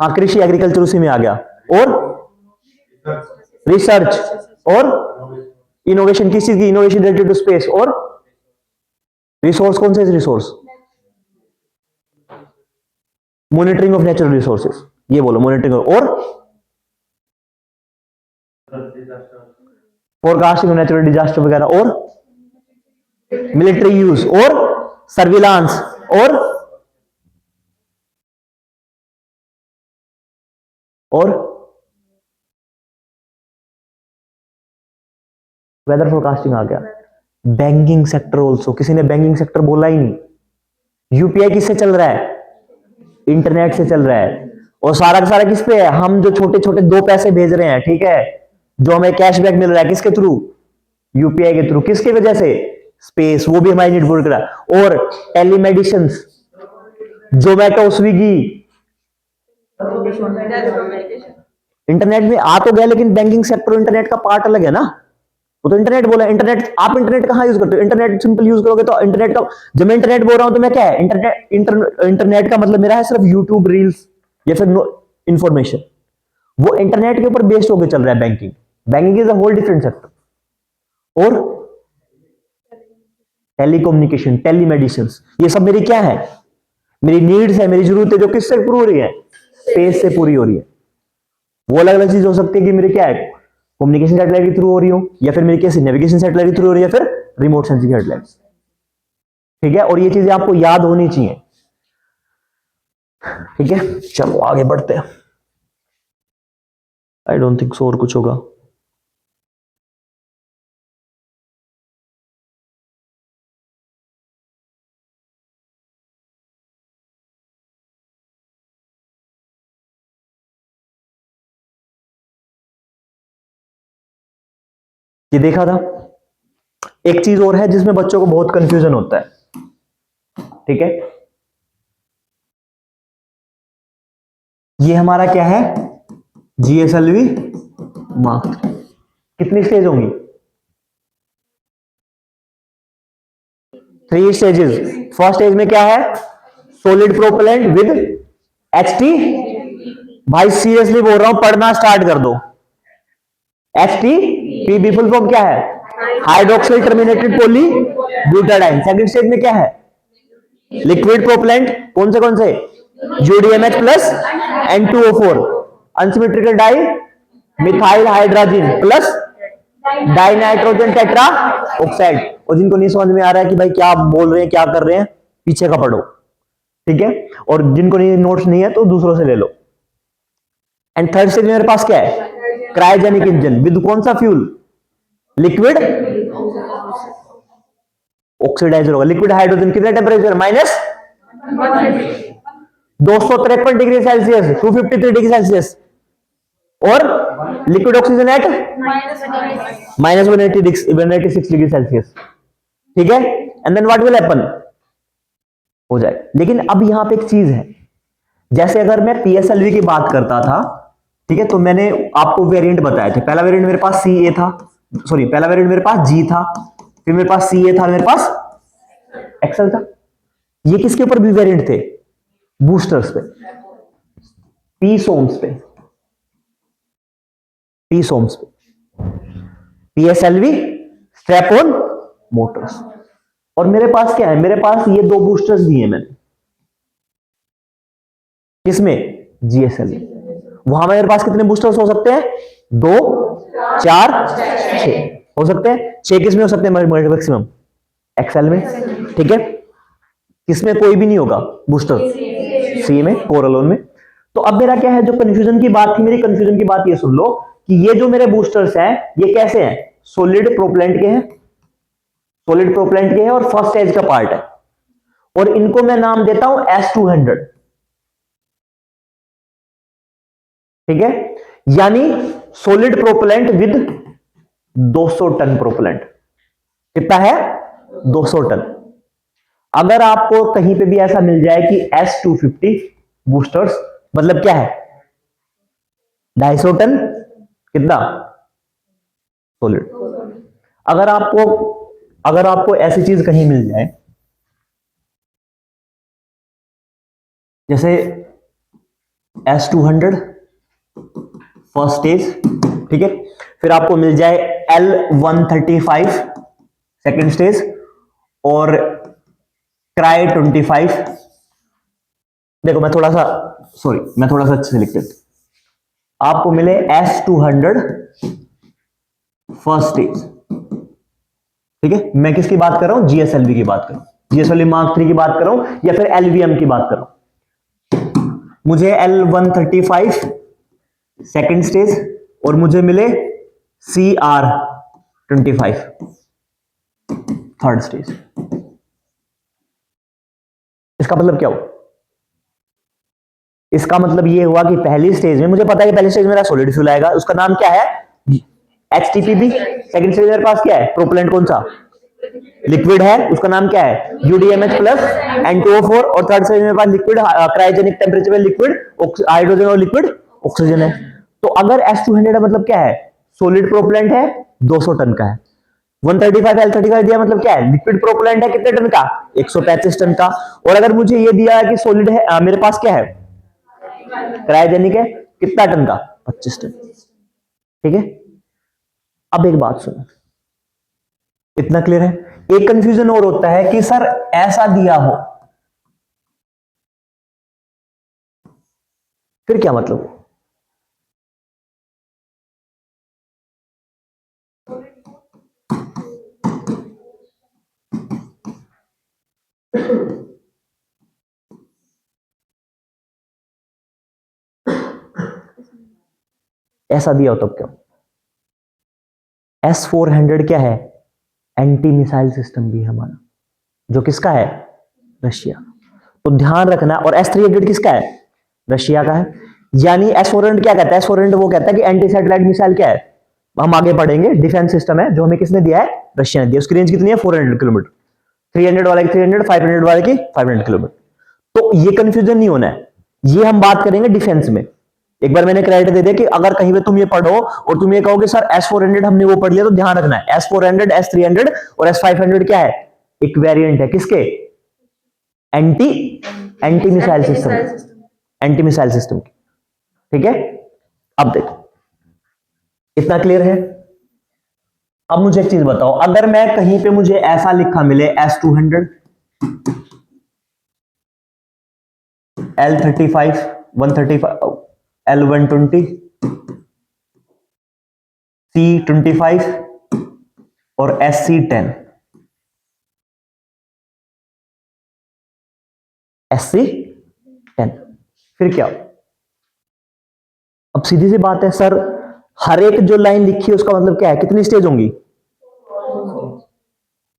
हाँ कृषि एग्रीकल्चर उसी में आ गया, और रिसर्च और इनोवेशन, किस चीज की इनोवेशन रिलेटेड टू स्पेस, और रिसोर्स, कौन से resource, monitoring of natural resources, ये बोलो मॉनिटरिंग, और फोरकास्टिंग ऑफ नेचुरल डिजास्टर वगैरह, और मिलिट्री यूज, और सर्विलांस, और वेदर फोरकास्टिंग आ गया। बैंकिंग सेक्टर ऑल्सो, किसी ने बैंकिंग सेक्टर बोला ही नहीं। यूपीआई किससे चल रहा है, इंटरनेट से चल रहा है, और सारा का सारा किस पे है, हम जो छोटे छोटे 2 पैसे भेज रहे हैं, ठीक है, जो हमें कैशबैक मिल रहा है किसके थ्रू, यूपीआई के थ्रू, किसकी वजह से, स्पेस, वो भी हमारी नीड पूरी कर रहा है। और टेलीमेडिसिन, जोमेटो, स्विगी, इंटरनेट में आ तो गया, लेकिन बैंकिंग सेक्टर और इंटरनेट का पार्ट अलग है ना। वो तो इंटरनेट बोला, इंटरनेट, आप इंटरनेट कहां यूज करते हो, इंटरनेट सिंपल यूज करोगे तो इंटरनेट का, जब मैं इंटरनेट बोल रहा हूं तो मैं क्या है, इंटरनेट का मतलब मेरा है सिर्फ यूट्यूब रील्स या फिर इंफॉर्मेशन। वो इंटरनेट के ऊपर बेस्ड होकर चल रहा है banking. Banking is a whole different sector. और टेलीकम्युनिकेशन, टेलीमेडिसिन, ये सब मेरी क्या है, मेरी नीड्स है, मेरी जरूरतें, जो किससे पूरी हो रही है, स्पेस से पूरी हो रही है। वो अलग अलग चीज हो सकती है कि मेरी क्या है, कम्युनिकेशन सैटेलाइट के थ्रू हो रही हो, या फिर मेरी कैसे नेविगेशन सैटेलाइट के थ्रू हो रही है, या फिर रिमोट सेंसिंग सैटेलाइट। ठीक है, और ये चीजें आपको याद होनी चाहिए। ठीक है, चलो आगे बढ़ते हैं। आई डोंट थिंक सो और कुछ होगा। ये देखा था। एक चीज और है जिसमें बच्चों को बहुत कंफ्यूजन होता है। ठीक है, ये हमारा क्या है, जीएसएलवी मार्क। कितनी स्टेज होंगी, 3 स्टेजेस। फर्स्ट स्टेज में क्या है, सॉलिड प्रोपेलेंट विद एचटी, भाई सीरियसली बोल रहा हूं, पढ़ना स्टार्ट कर दो। एचटी, पी फुल फॉर्म क्या है, hydroxyl terminated polybutadiene. Second stage में क्या है, लिक्विड प्रोपेलेंट, कौन से, UDMH plus N2O4, unsymmetrical dimethyl hydrogen plus dinitrogen tetra oxide. और जिनको नहीं समझ में आ रहा है कि भाई क्या बोल रहे हैं, क्या कर रहे हैं, पीछे का पढ़ो। ठीक है, और जिनको नहीं नोट्स नहीं है तो दूसरों से ले लो। एंड थर्ड स्टेज में मेरे पास क्या है, क्रायोजेनिक इंजन विद कौन सा फ्यूल, लिक्विड ऑक्सीडाइजर होगा। लिक्विड हाइड्रोजन कितने temperature, minus 253 degree Celsius, 253 degree Celsius, और liquid oxygen at minus 186 degree Celsius. ठीक है, and then what will happen, हो जाए। लेकिन अब यहां पे एक चीज है, जैसे अगर मैं पीएसएलवी की बात करता था, ठीक है, तो मैंने आपको वेरिएंट बताए थे। पहला वेरिएंट मेरे पास सी ए था, सॉरी पहला वेरिएंट मेरे पास जी था, फिर मेरे पास सी ए था, मेरे पास एक्सेल था। ये किसके ऊपर भी वेरिएंट थे, बूस्टर्स पे। 30 ohms पे, 30 ohms पे PSLV स्ट्रैप ऑन मोटर्स। और मेरे पास क्या है, मेरे पास ये दो बूस्टर्स दिए मैंने, किसमें, GSLV। वहां मेरे पास कितने बूस्टर्स हो सकते हैं, 2, 4, 6 हो सकते हैं। 6 किसमें हो सकते हैं मैक्सिमम, एक्सएल में, ठीक है। किसमें कोई भी नहीं होगा बूस्टर, सी में, कोरलोन में। तो अब मेरा क्या है, जो कंफ्यूजन की बात थी, मेरी कंफ्यूजन की बात ये सुन लो कि ये जो मेरे बूस्टर्स हैं ये कैसे हैं, सॉलिड प्रोपेलेंट के हैं, सॉलिड प्रोपेलेंट के हैं और फर्स्ट स्टेज का पार्ट है, और इनको मैं नाम देता हूं S200, ठीक है। यानी solid propellant with 200 ton propellant. कितना है, 200 टन। अगर आपको कहीं पे भी ऐसा मिल जाए कि S250 बूस्टर्स, मतलब क्या है, 250 टन, कितना, सॉलिड। अगर आपको ऐसी चीज कहीं मिल जाए जैसे S200 फर्स्ट स्टेज, ठीक है, फिर आपको मिल जाए L135 सेकंड स्टेज और क्राई 25। देखो मैं थोड़ा सा अच्छे से लिख देता हूं, आपको मिले S200 फर्स्ट स्टेज, ठीक है। मैं किसकी बात कर रहा हूं, GSLV की बात कर रहा हूं, GSLV Mark 3 की बात कर रहा हूं या फिर LVM की बात कर रहा हूं। मुझे L135 सेकंड स्टेज और मुझे मिले CR25 थर्ड स्टेज। इसका मतलब क्या हुआ, इसका मतलब ये हुआ कि पहली स्टेज में मुझे पता है कि पहली स्टेज में मेरा सॉलिड फ्यूल आएगा, उसका नाम क्या है, HTPB। सेकंड स्टेज मेरे पास क्या है, प्रोपेलेंट कौन सा, लिक्विड है, उसका नाम क्या है, UDMH प्लस N2O4। और थर्ड स्टेज मेरे पास लिक्विड, क्रायोजेनिक टेम्परेचर में लिक्विड हाइड्रोजन और लिक्विड ऑक्सीजन है। तो अगर S200 मतलब क्या है, सॉलिड प्रोपेलेंट है, 200 टन का है। 135 L35 दिया मतलब क्या है, लिक्विड प्रोपेलेंट है, कितने टन का, 135 टन का। और अगर मुझे ये दिया है कि सॉलिड है, मेरे पास क्या है, क्रायोजेनिक है, कितना टन का, 25 टन, ठीक है। अब एक बात सुनो, इतना क्लियर है। एक कंफ्यूजन और होता है कि सर ऐसा दिया हो, फिर क्या मतलब, ऐसा दिया हो तब क्या, S400 क्या है, एंटी मिसाइल सिस्टम भी है हमारा, जो किसका है, रशिया। तो ध्यान रखना, और S300 किसका है, रशिया का है। यानी S400 क्या कहता है, S400 वो कहता है कि एंटी सैटेलाइट मिसाइल क्या है, हम आगे पढ़ेंगे, डिफेंस सिस्टम है जो हमें किसने दिया है, रशिया ने दिया। उसकी रेंज कितनी है, 400 किलोमीटर, 300 वाले की 300, 500 वाले की 500 किलोमीटर। तो ये कंफ्यूजन नहीं होना है, ये हम बात करेंगे डिफेंस में। एक बार मैंने क्रेडिट दे दिया कि अगर कहीं पे तुम ये पढ़ो और तुम ये कहोगे सर S400 हमने वो पढ़ लिया, तो ध्यान रखना है S400, S300 और S500 क्या है, एक वेरिएंट है किसके, anti missile system, anti missile system की, ठीक है। अब देखो इतना क्लियर है। अब मुझे एक चीज बताओ, अगर मैं कहीं पे मुझे ऐसा लिखा मिले S200 L35 135 L120 C25 और SC10 SC10, फिर क्या, अब सीधी सी बात है सर, हर एक जो लाइन लिखी है उसका मतलब क्या है, कितनी स्टेज होंगी,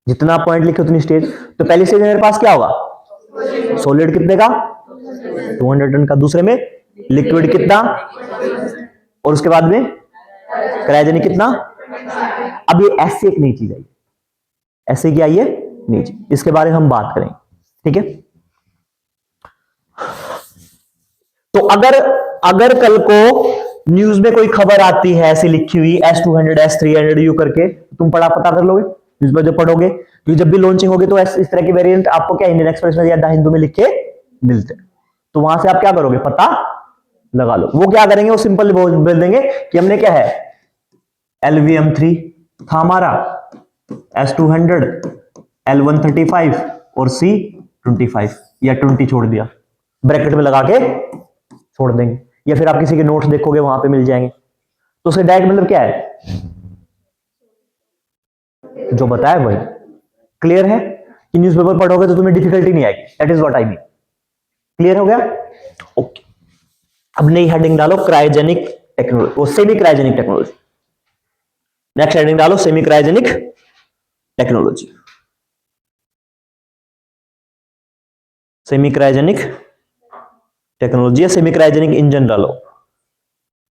जितना पॉइंट लिखे उतनी स्टेज। तो पहली स्टेज में मेरे पास क्या होगा, सॉलिड कितने का, 200 टन का। दूसरे में लिक्विड कितना, और उसके बाद में क्रायोजेनिक कितना। अब ये ऐसे एक नई चीज आई, ऐसे क्या आई है, नई चीज, इसके बारे में हम बात करेंगे, ठीक है। तो अगर कल को न्यूज में कोई खबर आती है ऐसी लिखी हुई S200 S300 यू करके, तुम पता कर लोगे न्यूज में, जब पढ़ोगे, क्योंकि जब भी लॉन्चिंग होगी तो इस तरह की वेरिएंट आपको क्या इंडियन एक्सप्रेस में या द हिंदू में लिख के मिलते हैं, तो वहां से आप क्या करोगे, पता लगा लो। वो क्या करेंगे, वो सिंपल बोल देंगे कि हमने क्या है, LVM3 था हमारा, S200, L135 और C25, या 20 छोड़ दिया, ब्रैकेट में लगा के छोड़ देंगे, या फिर आप किसी के नोट्स देखोगे वहां पे मिल जाएंगे। तो उसका डायरेक्ट मतलब क्या है, जो बताया वही। क्लियर है कि न्यूज़पेपर पढ़ोगे तो तुम्हें डिफिकल्टी नहीं आएगी, that is what I mean. Clear हो गया? ओके। अब नई हेडिंग डालो, क्रायोजेनिक टेक्नोलॉजी, वो semi cryogenic technology. Next heading डालो, semi cryogenic technology. Semi cryogenic technology या सेमी क्रायोजेनिक इंजन डालो,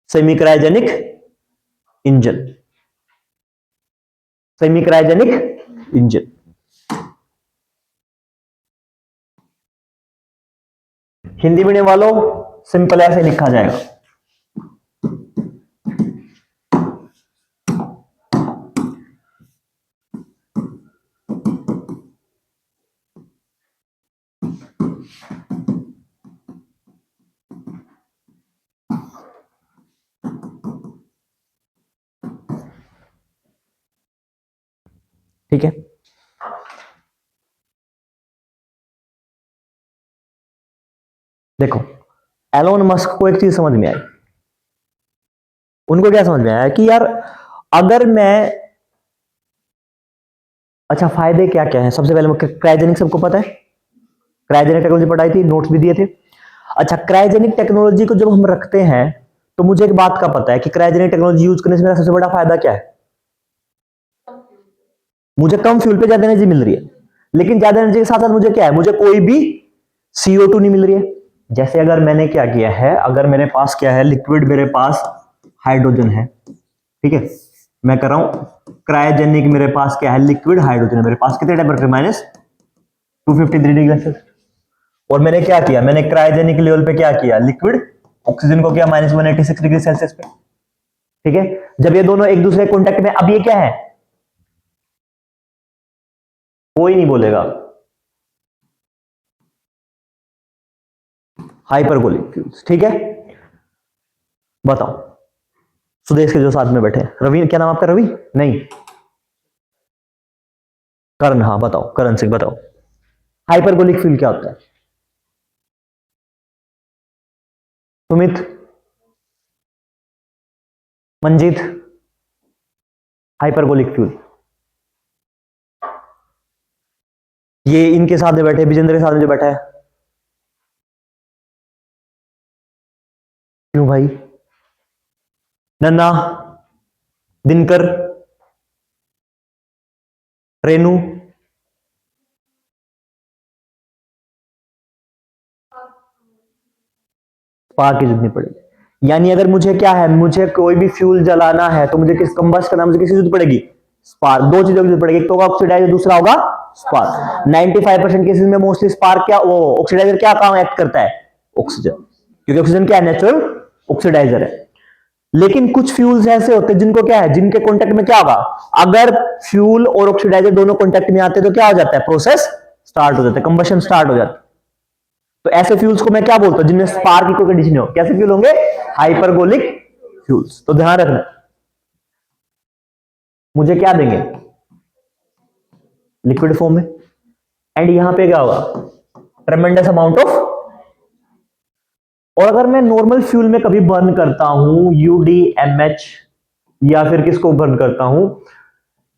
semi cryogenic engine, semi cryogenic engine. Hindi medium वालों, सिंपल ऐसे लिखा जाएगा, ठीक है। देखो, एलोन मस्क को एक चीज समझ में आई, उनको क्या समझ में आया कि यार अगर मैं, अच्छा फायदे क्या क्या है, सबसे पहले क्रायोजेनिक सबको पता है, क्रायोजेनिक टेक्नोलॉजी पढ़ाई थी, नोट्स भी दिए थे। अच्छा, क्रायोजेनिक टेक्नोलॉजी को जब हम रखते हैं तो मुझे एक बात का पता है कि क्रायोजेनिक टेक्नोलॉजी यूज करने से मेरा सबसे बड़ा फायदा क्या है, मुझे कम फ्यूल पे ज्यादा एनर्जी मिल रही है, लेकिन ज्यादा एनर्जी के साथ साथ मुझे क्या है, मुझे कोई भी CO2 नहीं मिल रही है। जैसे अगर मैंने क्या किया है, अगर मेरे पास क्या है, लिक्विड, मेरे पास हाइड्रोजन है, ठीक है, मैं कर रहा हूं क्रायोजेनिक, मेरे पास क्या है, लिक्विड हाइड्रोजन है, मेरे पास कितने टेम्परेचर, -253 डिग्री सेल्सियस। और मैंने क्या किया, मैंने क्रायोजेनिक लेवल पे क्या किया, लिक्विड ऑक्सीजन को किया -186 डिग्री सेल्सियस पे, ठीक है। जब ये दोनों एक दूसरे कॉन्टेक्ट में, अब ये क्या है, कोई नहीं बोलेगा, हाइपरबोलिक फ्यूल्स, ठीक है। बताओ, सुदेश के जो साथ में बैठे हैं, रवि, क्या नाम आपका, रवि नहीं, करण, हाँ बताओ, करण सिंह बताओ, हाइपरबोलिक फ्यूल क्या होता है, सुमित, मंजीत, हाइपरबोलिक फ्यूल, ये इनके साथ में बैठे, विजेंद्र के साथ में जो बैठा है, क्यों भाई, नन्ना, दिनकर, रेनू, स्पार्क की जरूरत नहीं पड़ेगी। यानी अगर मुझे क्या है, मुझे कोई भी फ्यूल जलाना है तो मुझे किस कंबस्ट करना, मुझे किसी जरूरत पड़ेगी, स्पार्क। दो चीजों की जरूरत पड़ेगी, एक तो होगा ऑक्सीडाइजर, दूसरा होगा स्पार्क। 95% केसेस में मोस्टली स्पार्क क्या, वो ऑक्सीडाइजर क्या काम एक्ट करता है, ऑक्सीजन, क्योंकि ऑक्सीजन क्या है, नेचुरल ऑक्सीडाइजर है। लेकिन कुछ फ्यूल्स ऐसे होते हैं जिनको क्या है, जिनके कांटेक्ट में क्या होगा, अगर फ्यूल और ऑक्सीडाइजर दोनों कांटेक्ट में आते हैं तो क्या हो जाता है, प्रोसेस स्टार्ट हो जाता है, कंबशन स्टार्ट हो जाता है। तो ऐसे फ्यूल्स को मैं क्या बोलता हूं, जिनमें स्पार्क की कोई कंडीशन हो, कैसे फ्यूल होंगे, हाइपरबोलिक फ्यूल्स। तो ध्यान रखना, मुझे क्या देंगे, लिक्विड फॉर्म में, एंड यहां पे क्या होगा, ट्रेमेंडस अमाउंट ऑफ। और अगर मैं नॉर्मल फ्यूल में कभी बर्न करता हूं UDMH, या फिर किसको बर्न करता हूं,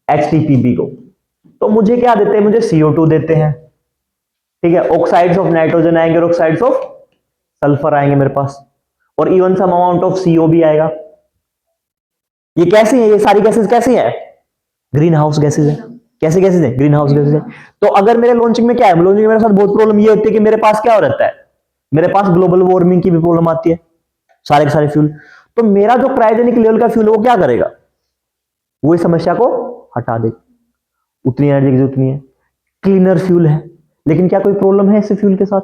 HTPB को, तो मुझे क्या देते हैं, मुझे CO2 देते हैं, ठीक है, ऑक्साइड्स ऑफ नाइट्रोजन आएंगे और ऑक्साइड्स ऑफ सल्फर आएंगे मेरे पास, और even some amount of CO भी आएगा। ये कैसी है, ये सारी गैसेस कैसी है, ग्रीन हाउस गैसेस है। कैसे गैसेस है, ग्रीन हाउस गैसेस है। तो अगर मेरे लॉन्चिंग में क्या है, लॉन्चिंग में मेरे साथ बहुत प्रॉब्लम ये होती है कि मेरे पास क्या हो रहता है, मेरे पास ग्लोबल वार्मिंग की भी प्रॉब्लम आती है, सारे के सारे फ्यूल। तो मेरा जो क्रायोजेनिक लेवल का फ्यूल वो क्या करेगा, वो इस समस्या को हटा देगा, उतनी एनर्जी की जरूरत नहीं है, क्लीनर फ्यूल है। लेकिन क्या कोई प्रॉब्लम है इस फ्यूल के साथ,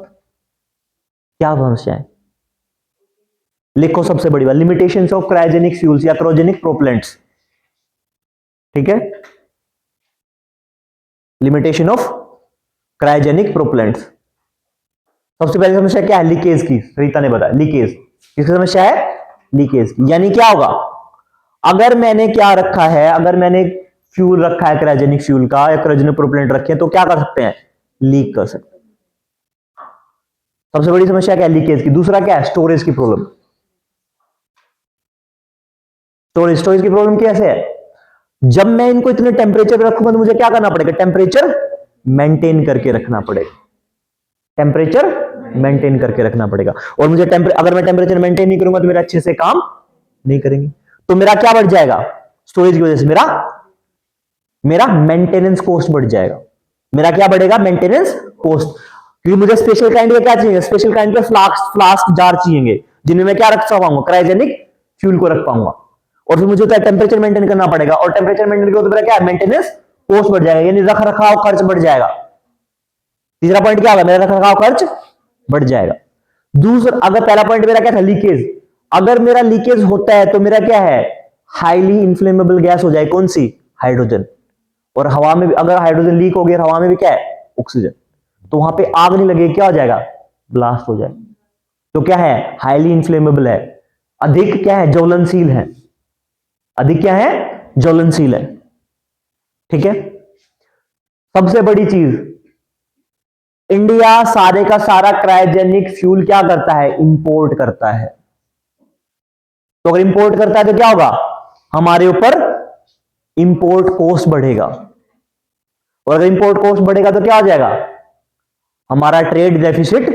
क्या समस्या है, लिखो सबसे बड़ी बात, लिमिटेशंस ऑफ क्रायोजेनिक फ्यूल्स या क्रायोजेनिक प्रोपेलेंट्स, ठीक है, लिमिटेशन ऑफ क्रायोजेनिक प्रोपेलेंट्स। सबसे पहली समस्या क्या है, लीकेज की, रीता ने बताया, लीकेज। किसकी समस्या है? लीकेज की। यानी क्या होगा, अगर मैंने क्या रखा है, अगर मैंने फ्यूल रखा है क्रायोजेनिक फ्यूल का या क्रायोजेनिक प्रोपेलेंट रखे हैं, तो क्या कर सकते हैं? लीक कर सकते हैं। सबसे बड़ी समस्या क्या है? लीकेज की। दूसरा क्या है? स्टोरेज की प्रॉब्लम। स्टोरेज की प्रॉब्लम कैसे है? जब मैं इनको इतने टेम्परेचर पे रखूंगा तो मुझे क्या करना पड़ेगा? टेम्परेचर मेंटेन करके रखना पड़ेगा। टेम्परेचर मेंटेन करके रखना पड़ेगा। और मुझे अगर मैं टेम्परेचर मेंटेन नहीं करूंगा तो मेरा अच्छे से काम नहीं करेंगे। तो मेरा क्या बढ़ जाएगा? स्टोरेज की वजह से मेरा मेंटेनेंस कॉस्ट बढ़ जाएगा। मेरा क्या बढ़ेगा? Maintenance cost. क्योंकि मुझे स्पेशल काइंड का क्या चाहिए? स्पेशल काइंड के फ्लास्क जार चाहिए, जिनमें मैं क्या रख पाऊंगा? क्रायोजेनिक फ्यूल को रख पाऊंगा। और फिर मुझे टेम्परेचर मेंटेन करना पड़ेगा, और टेम्परेचर मेंटेन करो तो मेरा क्या है? मेंटेनेंस कॉस्ट बढ़ जाएगा, यानी रख रखाव खर्च बढ़ जाएगा। तीसरा पॉइंट क्या होगा? मेरा रख रखाव खर्च बढ़ जाएगा। दूसरा, अगर पहला पॉइंट मेरा क्या था? लीकेज। अगर मेरा लीकेज होता है तो मेरा क्या है? हाईली इन्फ्लेमेबल गैस हो जाए। कौन सी? हाइड्रोजन। और हवा में भी अगर हाइड्रोजन लीक हो गया, हवा में भी क्या है? ऑक्सीजन। तो वहां पे आग नहीं लगेगी, क्या हो जाएगा? ब्लास्ट हो जाएगा। तो क्या है? हाईली इन्फ्लेमेबल है, अधिक क्या है? ज्वलनशील है। अधिक क्या है? ज्वलनशील है। ठीक है। सबसे बड़ी चीज, इंडिया सारे का सारा क्रायोजेनिक फ्यूल क्या करता है? इंपोर्ट करता है। तो अगर इंपोर्ट करता है तो क्या होगा? हमारे ऊपर इंपोर्ट कॉस्ट बढ़ेगा। और अगर इंपोर्ट कॉस्ट बढ़ेगा तो क्या हो जाएगा? हमारा ट्रेड डेफिसिट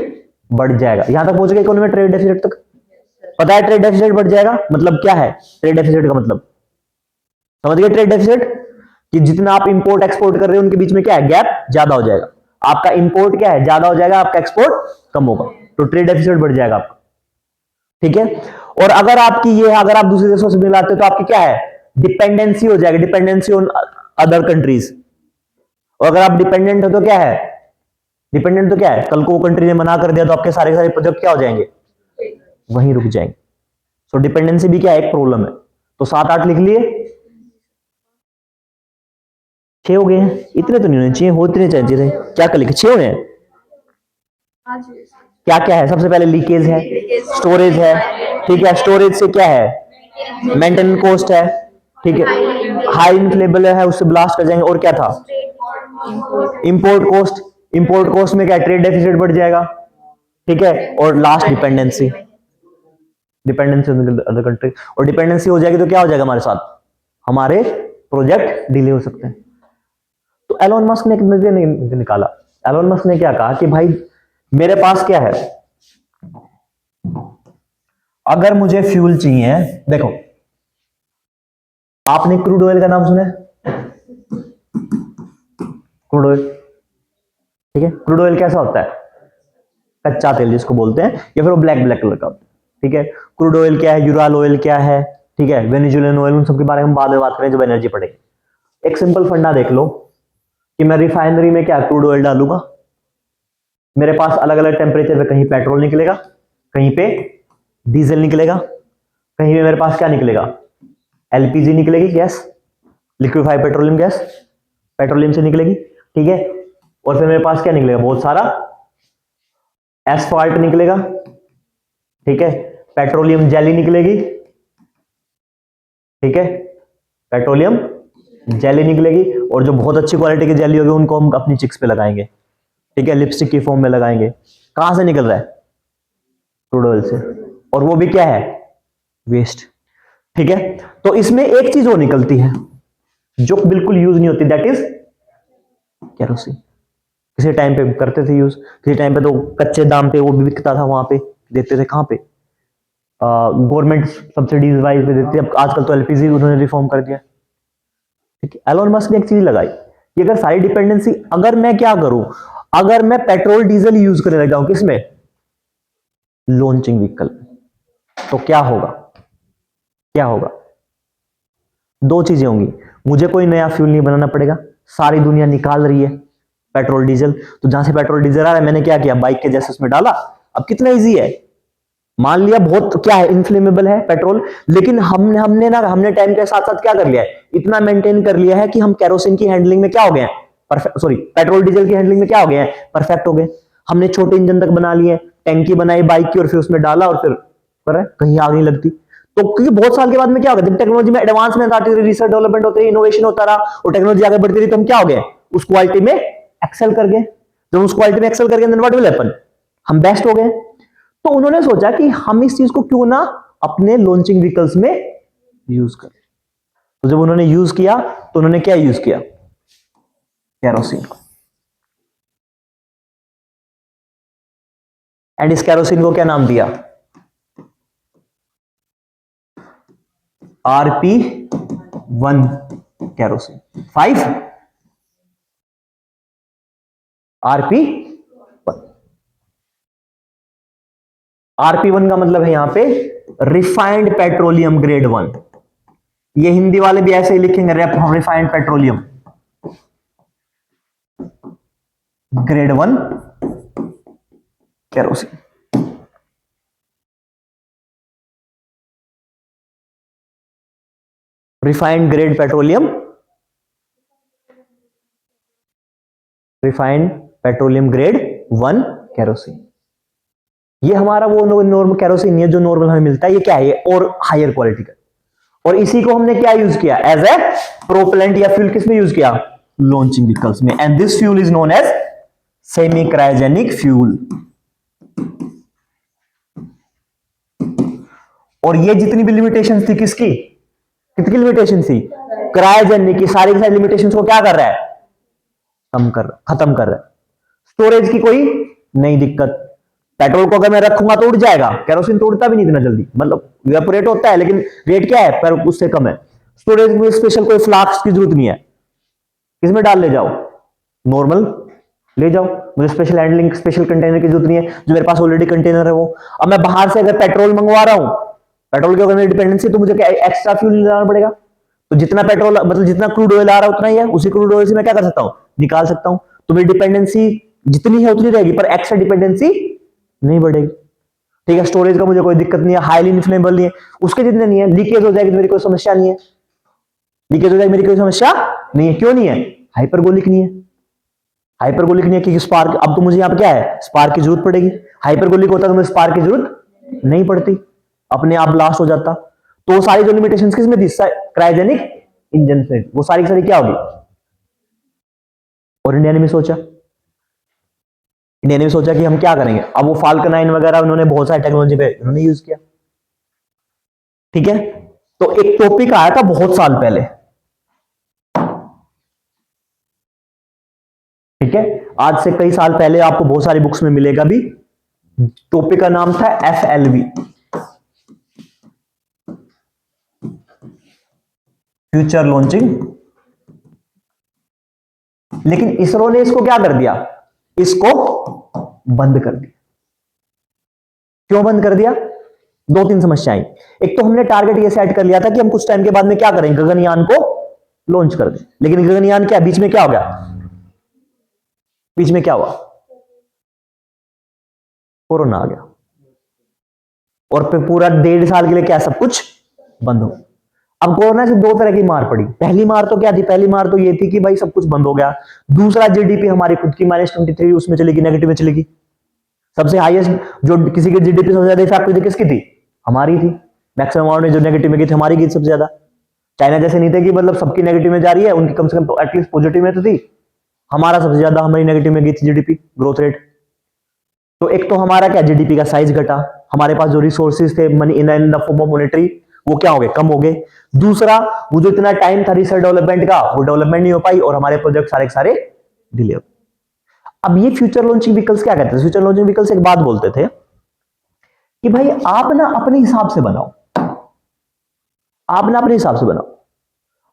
बढ़ जाएगा। यहां तक पहुंच गए इकोनॉमी में? ट्रेड डेफिसिट तक पता है? ट्रेड डेफिसिट बढ़ जाएगा मतलब क्या है? ट्रेड डेफिसिट का मतलब समझ गए? ट्रेड डेफिसिट कि जितना आप इंपोर्ट एक्सपोर्ट कर रहे हो उनके बीच में क्या है? गैप ज्यादा हो जाएगा। आपका इंपोर्ट क्या है? ज्यादा हो जाएगा, आपका एक्सपोर्ट कम होगा, तो ट्रेड डेफिसिट बढ़ जाएगा आपका। ठीक है। और अगर आपकी ये, अगर आप दूसरे देशों से मिलाते हो तो आपकी क्या है? डिपेंडेंसी हो जाएगी, डिपेंडेंसी ऑन अदर कंट्रीज। और अगर आप डिपेंडेंट हो तो क्या है? डिपेंडेंट तो क्या है? कल को वो कंट्री ने मना कर दिया तो आपके सारे प्रोजेक्ट क्या हो जाएंगे? वहीं रुक जाएंगे। सो डिपेंडेंसी भी क्या है? एक प्रॉब्लम है। तो 7-8 लिख लिए, 6 हो गए हैं। इतने तो नहीं होने चाहिए, हो इतने चाहिए। क्या कर लिखे? 6 हुए हैं। आज क्या क्या है? सबसे पहले लीकेज है, स्टोरेज है। ठीक है। स्टोरेज से क्या है? मेंटेनेंस कॉस्ट है। ठीक है। हाई इन्फ्लेमेबल है, उससे ब्लास्ट कर जाएंगे। और क्या था? Import cost. इंपोर्ट कॉस्ट में क्या? ट्रेड डेफिसिट बढ़ जाएगा। ठीक है। और last dependency, dependency other country. और डिपेंडेंसी हो जाएगी तो क्या हो जाएगा हमारे साथ? हमारे प्रोजेक्ट डिले हो सकते हैं। तो एलोन मस्क ने एक नजरिया निकाला। एलोन मस्क ने क्या कहा कि भाई मेरे पास क्या है, अगर मुझे फ्यूल चाहिए, देखो आपने क्रूड ऑयल का नाम सुना है? क्रूड ऑयल, ठीक है। क्रूड ऑयल कैसा होता है? कच्चा तेल जिसको बोलते हैं, या फिर वो ब्लैक ब्लैक कलर का होता है। ठीक है। क्रूड ऑयल क्या है? यूराल ऑयल क्या है? ठीक है। वेनेजुएलन ऑयल, उन सब के बारे में बाद में बात करें जब एनर्जी पड़ेगी। एक सिंपल फंडा देख लो कि मैं रिफाइनरी में क्या क्रूड ऑयल डालूंगा, मेरे पास अलग अलग टेम्परेचर पे कहीं पेट्रोल निकलेगा, कहीं पे डीजल निकलेगा, कहीं पे मेरे पास क्या निकलेगा? एलपीजी निकलेगी, gas, liquefied petroleum gas, petroleum से निकलेगी। ठीक है। और फिर मेरे पास क्या निकलेगा? बहुत सारा एस्फाल्ट निकलेगा। ठीक है। पेट्रोलियम जेली निकलेगी। ठीक है। पेट्रोलियम जेली निकलेगी, और जो बहुत अच्छी क्वालिटी की जेली होगी उनको हम अपनी चिक्स पे लगाएंगे। ठीक है। लिपस्टिक की फॉर्म में लगाएंगे। कहां से निकल रहा है? क्रूड ऑयल से। और वो भी क्या है? वेस्ट। ठीक है। तो इसमें एक चीज वो निकलती है जो बिल्कुल यूज नहीं होती, दैट इज केरोसिन। किसी टाइम पे करते थे यूज, किसी टाइम पे तो कच्चे दाम पे वो भी बिकता था, वहां पे देते थे। कहां पे? गवर्नमेंट सब्सिडीज वाइज पे देती है। अब आजकल तो एलपीजी उन्होंने रिफॉर्म कर दिया। ठीक है। एलोन मस्क ने एक चीज लगाई कि अगर सारी डिपेंडेंसी, अगर मैं क्या करूं, अगर मैं पेट्रोल डीजल यूज करने लग जाऊं, किसमें? लॉन्चिंग व्हीकल, तो क्या होगा? क्या होगा? दो चीजें होंगी। मुझे कोई नया फ्यूल नहीं बनाना पड़ेगा, सारी दुनिया निकाल रही है पेट्रोल डीजल, तो जहां से पेट्रोल डीजल आ रहा है मैंने क्या किया? बाइक के जैसे उसमें डाला। अब कितना इजी है, मान लिया बहुत क्या है? इनफ्लेमेबल है पेट्रोल, लेकिन हमने टाइम के साथ साथ क्या कर लिया है? इतना मेंटेन कर लिया है कि हम केरोसिन की हैंडलिंग में क्या हो गए हैं? परफेक्ट। सॉरी, पेट्रोल डीजल की हैंडलिंग में क्या हो गए हैं? परफेक्ट हो गए। हमने छोटे इंजन तक बना लिए, टैंकी बनाई बाइक की और फिर उसमें डाला और फिर कर रहा है, कहीं आग नहीं लगती। तो क्योंकि बहुत साल के बाद में क्या होगा, जब टेक्नोलॉजी में एडवांसमेंट आती रही, रिसर्च डेवलपमेंट होते रही, इनोवेशन होता रहा और टेक्नोलॉजी आगे बढ़ती रही, तो हम क्या हो गए, उस क्वालिटी में एक्सेल कर गए। जब उस क्वालिटी में एक्सेल कर गए, देन व्हाट विल हैपन, हम बेस्ट हो गए। तो उन्होंने सोचा कि हम इस चीज को क्यों ना अपने लॉन्चिंग व्हीकल्स में यूज करें। तो जब उन्होंने यूज किया तो उन्होंने क्या यूज किया, कैरोसिन को। एंड इस कैरोसिन को क्या नाम दिया, RP1 कैरोसिन 5 RP1 का मतलब है यहां पे रिफाइंड पेट्रोलियम ग्रेड 1। ये हिंदी वाले भी ऐसे ही लिखेंगे, refined petroleum grade 1 kerosene. Refined grade petroleum, refined petroleum grade 1 kerosene. ये हमारा वो नॉर्मल कैरोसिन है जो नॉर्मल हमें मिलता है, ये क्या है, ये और हायर क्वालिटी का। और इसी को हमने क्या यूज किया, एज ए प्रोपेलेंट या फ्यूल किसमें यूज किया, लॉन्चिंग व्हीकल्स में। And this fuel is known as semi cryogenic fuel. और ये जितनी भी लिमिटेशन थी किसकी, कितनी लिमिटेशन थी, क्रायोजेनिक की, सारी की सारी लिमिटेशंस को क्या कर रहा है, खत्म कर रहा है। स्टोरेज की कोई नहीं दिक्कत, पेट्रोल को अगर मैं रखूंगा तो उड़ जाएगा, केरोसिन तो उड़ता भी नहीं इतना जल्दी, मतलब इवेपोरेट होता है लेकिन रेट क्या है, पर उससे कम है। स्टोरेज में स्पेशल कोई फ्लास्क की जरूरत नहीं है, किसमें डाल ले जाओ, नॉर्मल ले जाओ, मुझे स्पेशल हैंडलिंग स्पेशल कंटेनर की जरूरत नहीं है, जो मेरे पास ऑलरेडी कंटेनर है वो। अब मैं बाहर से अगर पेट्रोल मंगवा रहा हूं, पेट्रोल के अगर डिपेंडेंसी, तो मुझे क्या एक्स्ट्रा फ्यूल लाना पड़ेगा। तो जितना पेट्रोल मतलब जितना क्रूड ऑयल आ रहा है उतना ही है, उसी क्रूड ऑयल से मैं क्या कर सकता हूं, निकाल सकता हूं। तो मेरी डिपेंडेंसी जितनी है उतनी रहेगी, पर एक्स्ट्रा डिपेंडेंसी नहीं बढ़ेगी। ठीक है, स्टोरेज का मुझे कोई दिक्कत नहीं है, हाईली इन्फ्लेमेबल नहीं है, उसके जितने नहीं है, लीकेज हो जाएगी तो मेरी कोई समस्या नहीं है, लीकेज हो जाएगी मेरी कोई समस्या नहीं है। क्यों नहीं है, हाइपरगोलिक नहीं है, हाइपरगोलिक नहीं है क्योंकि स्पार्क, अब तो मुझे यहां पे क्या है, स्पार्क की जरूरत पड़ेगी। हाइपरगोलिक होता तो मुझे स्पार्क की जरूरत नहीं पड़ती, अपने आप ब्लास्ट हो जाता। तो वो सारी जो लिमिटेशंस किसमें थी, क्रायोजेनिक इंजन से, वो सारी सारी क्या होगी। और इंडिया ने भी सोचा, इंडिया ने भी सोचा कि हम क्या करेंगे। अब वो फाल्कन 9 वगैरह उन्होंने बहुत सारी टेक्नोलॉजी पे उन्होंने यूज किया। ठीक है, तो एक टॉपिक आया था बहुत साल पहले, ठीक है, आज से कई साल पहले, आपको बहुत सारी बुक्स में मिलेगा भी। टॉपिक का नाम था FLV, फ्यूचर लॉन्चिंग। लेकिन इसरो ने इसको क्या कर दिया, इसको बंद कर दिया। क्यों बंद कर दिया, दो तीन समस्याएं। एक तो हमने टारगेट ये सेट कर लिया था कि हम कुछ टाइम के बाद में क्या करेंगे, गगनयान को लॉन्च कर दें। लेकिन गगनयान क्या, बीच में क्या हो गया, बीच में क्या हुआ, कोरोना आ गया, और फिर पूरा 1.5 साल के लिए क्या सब कुछ बंद हो गया। अब कोरोना से दो तरह की मार पड़ी। पहली मार तो क्या थी, पहली मार तो ये थी कि भाई सब कुछ बंद हो गया। दूसरा, जीडीपी हमारी खुद की -23 उसमें चलेगी, नेगेटिव में चलेगी। सबसे हाईएस्ट जो किसी के जीडीपी सबसे ज्यादा इफेक्ट हुई थी किसकी थी, हमारी थी। मैक्सिमम अमाउंट में जो नेगेटिव में गई थी हमारी गई सबसे ज्यादा। चाइना जैसे नहीं थे कि मतलब सबकी नेगेटिव में जा रही है, उनकी कम से कम एटलीस्ट पॉजिटिव में तो थी। हमारा सबसे ज्यादा हमारी नेगेटिव में गई थी जीडीपी ग्रोथ रेट। तो एक तो हमारा क्या, जीडीपी का साइज घटा, हमारे पास जो रिसोर्सेज थे money in the form of monetary, वो क्या हो गए, कम हो गए। दूसरा, वो जो इतना टाइम था रिसर्च डेवलपमेंट का, वो डेवलपमेंट नहीं हो पाई और हमारे प्रोजेक्ट सारे के सारे डिले हो। अब ये फ्यूचर लॉन्चिंग व्हीकल्स क्या कहते हैं, फ्यूचर लॉन्चिंग व्हीकल्स एक बात बोलते थे कि भाई आप ना अपने हिसाब से बनाओ, आप ना अपने हिसाब से बनाओ।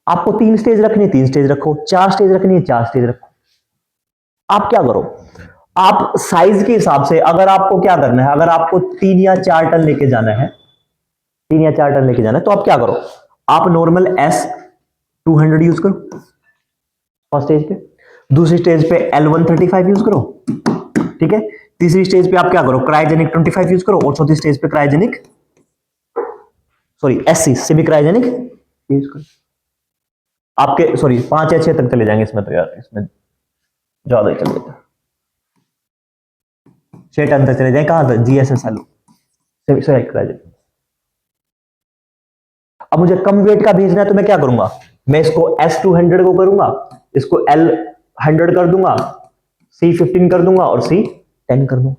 आपको 3 स्टेज रखनी है 3 स्टेज रखो, 4 स्टेज रखनी है 4 स्टेज रखो। आप क्या करो, आप साइज के हिसाब से, अगर आपको क्या करना है, अगर आपको 3 या 4 टन लेके जाना है, 3 या 4 टन लेके जाना है, तो आप क्या करो, आप नॉर्मल S200 यूज करो फर्स्ट स्टेज पे, दूसरी स्टेज पे L135 यूज करो, ठीक है। तीसरी स्टेज पे आप क्या करो, क्रायोजेनिक 25 यूज करो, और चौथी स्टेज पे cryogenic SC semi cryogenic use करो। आपके 5 या 6 तक चले जाएंगे इसमें, तो यार इसमें ज्यादा ही चल जाएगा, 6 टन तक चले जाए, कहां तक, GSSL क्रायोजेनिक। अब मुझे कम वेट का भेजना है तो मैं क्या करूंगा, मैं इसको S200 को करूंगा, इसको L100 कर दूंगा, C15 कर दूंगा और C10 कर दूंगा।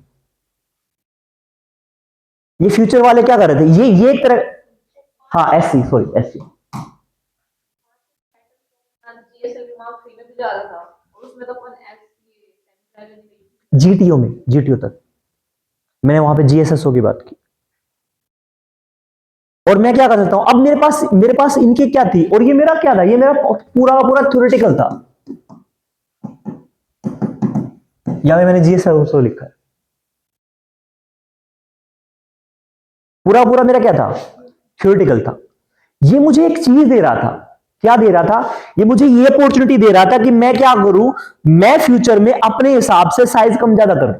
ये फ्यूचर वाले क्या कर रहे थे, ये एक तरह, हाँ SC, sorry SC, GSLV mark 3 में भी जा रहा था और उसमें तो अपन एस GTO में, GTO तक मैंने वहां पे GSSO की बात की। और मैं क्या कर सकता हूं, अब मेरे पास इनकी क्या थी और ये मेरा क्या था, ये मेरा पूरा का पूरा थ्योरेटिकल था, यहां मैंने GSSO लिखा है, पूरा पूरा मेरा क्या था, थ्योरेटिकल था। ये मुझे एक चीज दे रहा था, क्या दे रहा था, ये मुझे ये अपॉर्चुनिटी दे रहा था कि मैं क्या करूं, मैं फ्यूचर में अपने हिसाब से साइज कम ज्यादा करूं।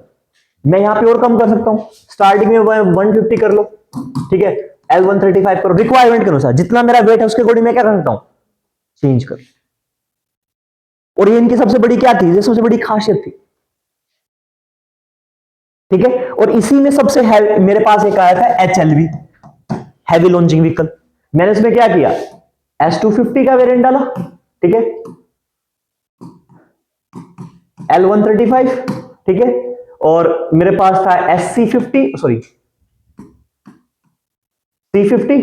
मैं यहां पे और कम कर सकता हूं, स्टार्टिंग में 150 कर लो, ठीक है, L135 करो, रिक्वायरमेंट के अनुसार जितना मेरा वेट है उसके अकॉर्डिंग मैं क्या कर सकता हूं, चेंज कर। और ये इनकी सबसे बड़ी क्या थी, ये सबसे बड़ी खासियत थी, ठीक है। और इसी में सबसे मेरे पास एक आया था HLV, हैवी लॉन्चिंग व्हीकल, मैंने इसमें क्या किया, S250 का वेरिएंट डाला, ठीक है, L135, ठीक है, और मेरे पास था SC50, sorry C50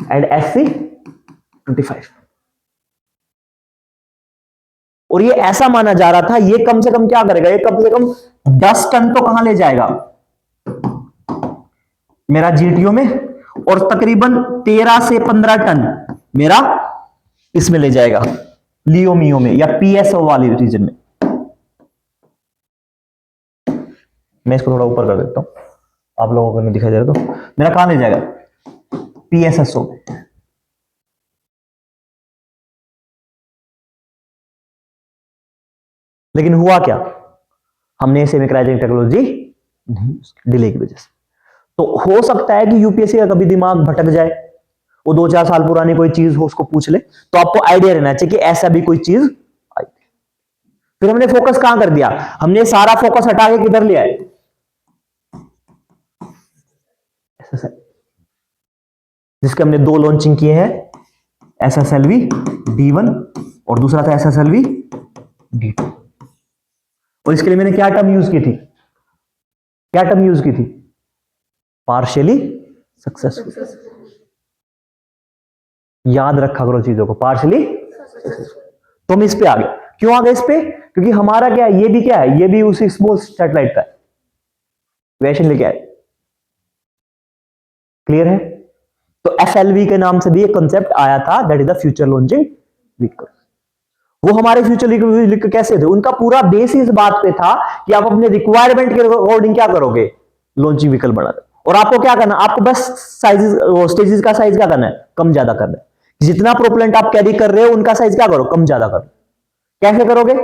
and SC25। और ये ऐसा माना जा रहा था, ये कम से कम क्या करेगा, ये कम से कम 10 टन तो कहां ले जाएगा मेरा GTO में, और तकरीबन 13 से 15 टन मेरा इसमें ले जाएगा, लियो मियो में या PSO वाली रीजन में। मैं इसको थोड़ा ऊपर कर देता हूं, आप लोगों को नहीं दिखाई दे रहा तो, मेरा कहां ले जाएगा, PSSO। लेकिन हुआ क्या, हमने सेमी क्रायोजेनिक टेक्नोलॉजी नहीं, डिले की वजह से। तो हो सकता है कि यूपीएससी का कभी दिमाग भटक जाए, वो 2-4 साल पुरानी कोई चीज हो उसको पूछ ले, तो आपको आइडिया रहना चाहिए कि ऐसा भी कोई चीज आई। फिर हमने फोकस कहां कर दिया, हमने सारा फोकस हटा के किधर लिया है, जिसके हमने 2 लॉन्चिंग किए हैं, SSLV D1 और दूसरा था SSLV D2। और इसके लिए मैंने क्या टर्म यूज की थी, क्या टर्म यूज की थी, पार्शियली सक्सेसफुल। याद रखा करो चीजों को, पार्शियली। तो हम इस पे आ गए, क्यों आ गए इस पे, क्योंकि हमारा क्या है, ये भी क्या है, ये भी उसी स्मॉल सैटेलाइट का है, वेरिएशन लेके आए, क्लियर है। तो FLV के नाम से भी एक कंसेप्ट आया था, that is the future launching vehicle. वो हमारे फ्यूचर व्हीकल कैसे थे, उनका पूरा बेस इस बात पे था कि आप अपने रिक्वायरमेंट के अकॉर्डिंग क्या करोगे, लॉन्चिंग व्हीकल बना रहे, और आपको क्या करना, आपको बस साइजेस, स्टेजेस का साइज क्या करना है, कम ज्यादा करना है। जितना प्रोपेलेंट आप कैरी कर रहे हो उनका साइज क्या करो, कम ज्यादा करो। कैसे करोगे,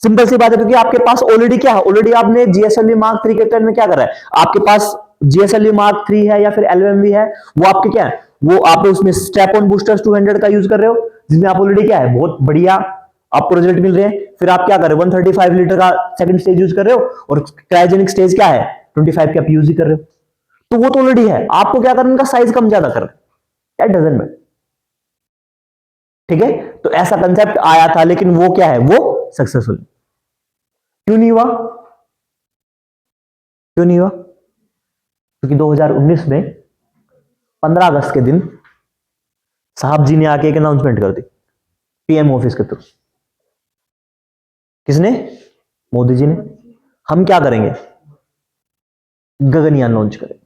सिंपल सी बात है, क्योंकि आपके पास ऑलरेडी क्या है, ऑलरेडी आपने GSLV Mark 3 के टर्न में क्या कर रहा है, आपके पास GSLV Mark 3 है या फिर LMV है, वो आपके क्या है, वो आप उसमें स्ट्रैप ऑन बूस्टर्स 200 का यूज कर रहे हो, जिसमें आप ऑलरेडी क्या है, बहुत बढ़िया आपको रिजल्ट मिल रहे हैं। फिर आप क्या कर रहे हो, 135 लीटर का सेकंड स्टेज यूज कर रहे हो, और क्रायोजेनिक स्टेज क्या है, 25 के आप यूज ही कर रहे हो, तो वो तो ऑलरेडी है, आपको क्या करना है, उनका साइज कम ज्यादा करना है, दैट डजंट मैटर, ठीक है। तो ऐसा कंसेप्ट आया था, लेकिन वो क्या है, वो सक्सेसफुल क्यों नहीं हुआ, क्यों नहीं हुआ, क्योंकि 2019 में 15 अगस्त के दिन साहब जी ने आके एक अनाउंसमेंट कर दी PM ऑफिस के थ्रू। किसने, मोदी जी ने, हम क्या करेंगे, गगनयान लॉन्च करेंगे,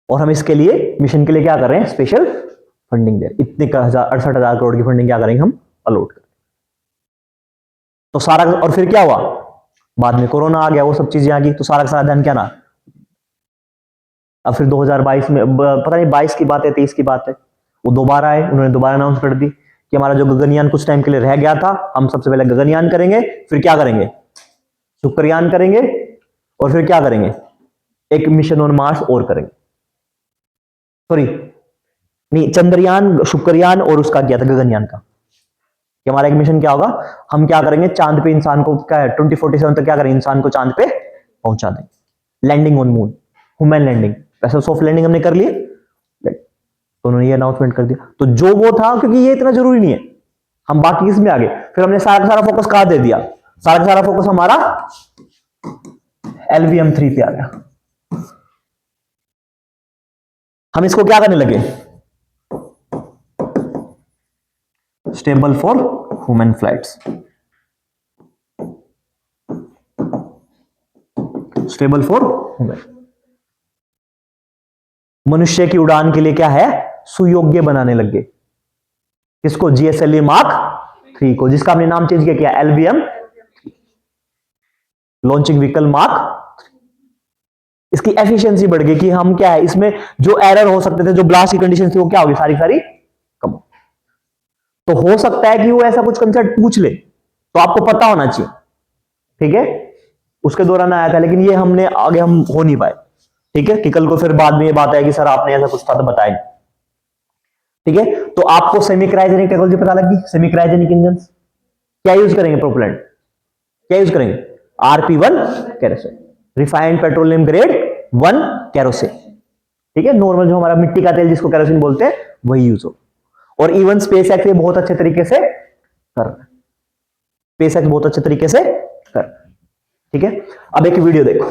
और हम इसके लिए मिशन के लिए क्या कर रहे हैं, स्पेशल फंडिंग दे, इतने 68,000 करोड़ की फंडिंग क्या करेंगे हम, अलॉट करेंगे। तो सारा, और फिर क्या हुआ, बाद में कोरोना आ गया, वो सब चीजें आ गई, तो सारा का सारा ध्यान क्या ना, अब फिर 2022 में, पता नहीं 22 की बात है 23 की बात है, वो दोबारा आए, उन्होंने दोबारा अनाउंस कर दी कि हमारा जो गगनयान कुछ टाइम के लिए रह गया था, हम सबसे पहले गगनयान करेंगे, फिर क्या करेंगे, शुक्रयान करेंगे, और फिर क्या करेंगे, एक मिशन ऑन मार्स और करेंगे, सॉरी नहीं, चंद्रयान, शुक्रयान और उसका किया था गगनयान का, कि हमारा एक मिशन क्या होगा, हम क्या करेंगे, चांद पे इंसान को क्या है 2047 तक क्या करेंगे, इंसान को चांद पे पहुंचा देंगे, landing on moon, human landing. वैसे सॉफ्ट लैंडिंग हमने कर ली, तो उन्होंने ये अनाउंसमेंट कर दिया। तो जो वो था, क्योंकि ये इतना जरूरी नहीं है, हम बाकी इसमें आ गए, फिर हमने सारा का सारा फोकस कहां दे दिया, सारा का सारा फोकस हमारा LVM3 पे आ गया। हम इसको क्या करने लगे, stable for human flights, stable for human, मनुष्य की उड़ान के लिए क्या है, सुयोग्य बनाने लगे। किसको, GSLV Mark 3 को, जिसका हमने नाम चेंज किया LVM, लॉन्चिंग व्हीकल मार्क। इसकी एफिशिएंसी बढ़ गई कि हम क्या है, इसमें जो एरर हो सकते थे, जो ब्लास्ट की कंडीशन थी, वो क्या होगी, सारी सारी कम। तो हो सकता है कि वो ऐसा कुछ कंसेप्ट पूछ ले, तो आपको पता होना चाहिए, ठीक है। उसके दौरान आया था, लेकिन ये हमने आगे हम हो नहीं पाए, ठीक है, कि कल को फिर बाद में ये बात है कि सर आपने ऐसा कुछ था तो बताया, ठीक है। तो आपको सेमी क्रायोजेनिक टेक्नोलॉजी पता लगी, सेमी क्रायोजेनिक इंजन क्या यूज करेंगे, प्रोपेलेंट क्या यूज करेंगे, RP1 kerosene, refined petroleum grade 1 kerosene, ठीक है, नॉर्मल जो हमारा मिट्टी का तेल जिसको केरोसिन बोलते हैं वही यूज हो। और इवन स्पेस एक्स बहुत अच्छे तरीके से कर, स्पेस एक्स बहुत अच्छे तरीके से कर, ठीक है। अब एक वीडियो देखो,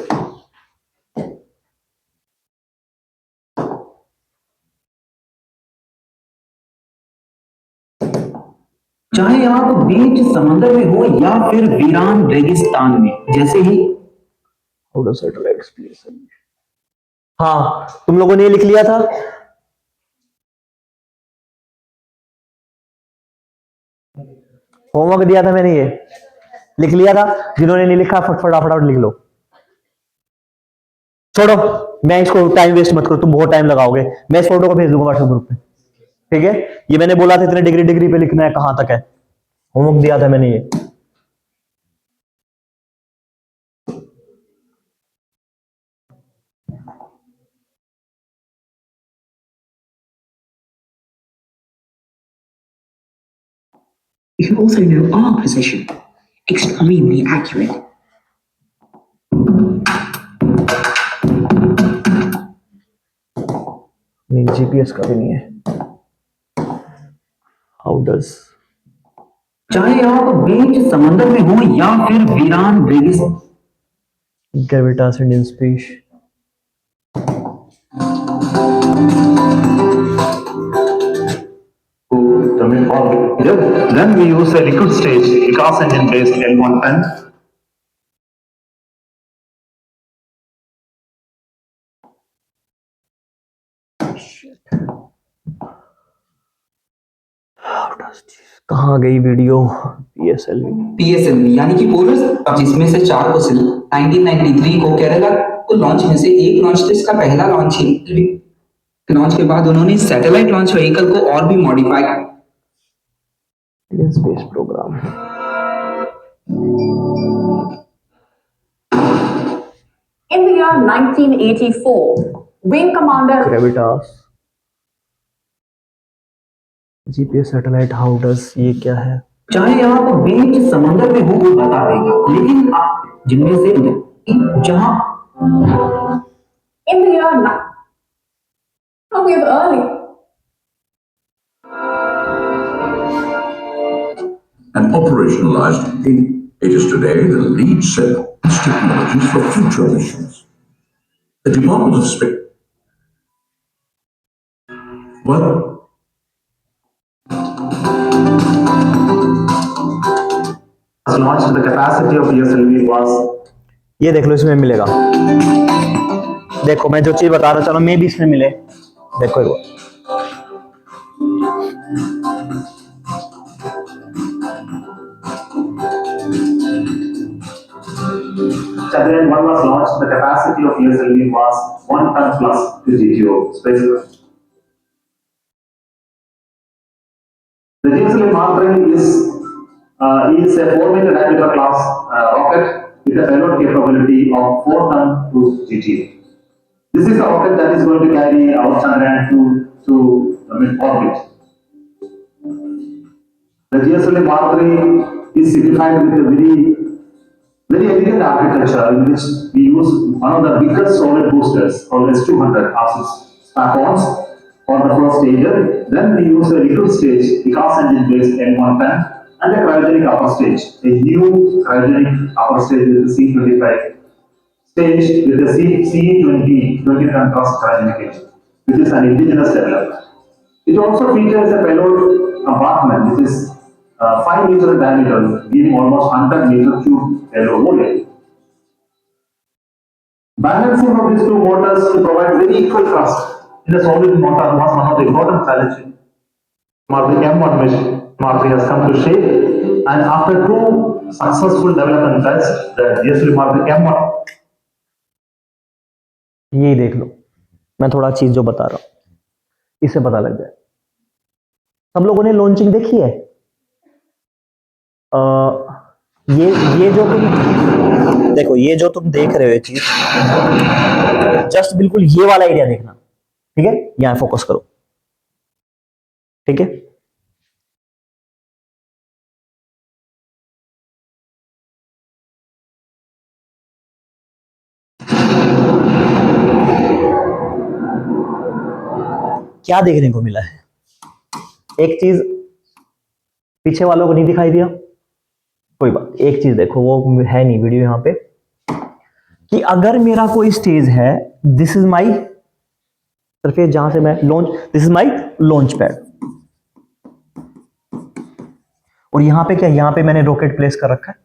चाहे आप बीच समंदर में हो या फिर वीरान रेगिस्तान में, जैसे ही हाँ, तुम लोगों ने ये लिख लिया था, होमवर्क दिया था मैंने, ये लिख लिया था। जिन्होंने नहीं लिखा फटाफट लिख लो, छोड़ो, मैं इसको टाइम वेस्ट मत करो, तुम बहुत टाइम लगाओगे। मैं इस फोटो को भेज दूंगा व्हाट्सएप ग्रुप पे, ठीक है। ये मैंने बोला था इतने डिग्री पे लिखना है, कहां तक है, होमवर्क दिया था मैंने ये। you also know our position. Extremely accurate. नहीं, GPS का भी नहीं है। हाउ डज, चाहे आप बीच समंदर में हो या फिर वीरान रेगिस्तान, Gravitas Indian space, Then we use a liquid stage gas engine based L110. कहाँ गई वीडियो, PSLV यानी कि पोलर्स, अब जिसमें से 4 को 1993 को केरला को लॉन्च में से एक लॉन्च, तो इसका पहला लॉन्च ही। लॉन्च के बाद उन्होंने सैटेलाइट लॉन्च व्हीकल को और भी मॉडिफाई किया, space program. In the year 1984, Wing Commander gravitas, GPS satellite, how does, ये क्या है। चाहे आप बीच समंदर में हो वो बता देगा, लेकिन आप जिनमें से जहां in the year oh, we're early. And operationalized. It is today the lead set of technologies for future missions. The Department of Space. Well, Launched, the capacity of PSLV was, ये देख लो, इसमें मिलेगा, देखो मैं जो चीज बता रहा, चलो मे भी इसमें मिले, देखो एक बार। Chandrayaan-1 was launched, the capacity of PSLV was 1 ton plus to GTO spacecraft. The GSLV Mark 3 is a 4-meter diameter class rocket with a payload capability of 4 ton to GTO. This is the rocket that is going to carry our Chandrayaan-2 to orbit. The GSLV Mark 3 is signified with a very elegant architecture in which we use one of the biggest solid boosters called S200 as its strap-ons, or the first stager. Then we use the liquid stage, Vikas engine based N110, and a cryogenic upper stage, a new cryogenic upper stage with the C25 stage with the CE20 20-ton thrust cryogenic engine, which is an indigenous development. It also features a payload compartment which is 5 meter in diameter, giving almost 100 meter cube payload volume. Balancing of these two motors to provide very equal thrust in the solid motor was one of the important challenges. Maverick M1 mission Maverick has come to shape, and after two successful development tests, the GSL Maverick M1 ये देख लो, मैं थोड़ा चीज जो बता रहा हूं इससे पता लग जाए। सब लोगों ने लॉन्चिंग देखी है? ये जो तुम देखो, ये जो तुम देख रहे हो चीज, जस्ट बिल्कुल ये वाला एरिया देखना, ठीक है? यहां फोकस करो, ठीक है? क्या देखने को मिला है? एक चीज पीछे वालों को नहीं दिखाई दिया, कोई बात। एक चीज देखो, वो है नहीं वीडियो यहां पे, कि अगर मेरा कोई स्टेज है, दिस इज माई सरफेस जहां से मैं launch, this is my launch pad, और यहां पे क्या, यहां पे मैंने रॉकेट प्लेस कर रखा है,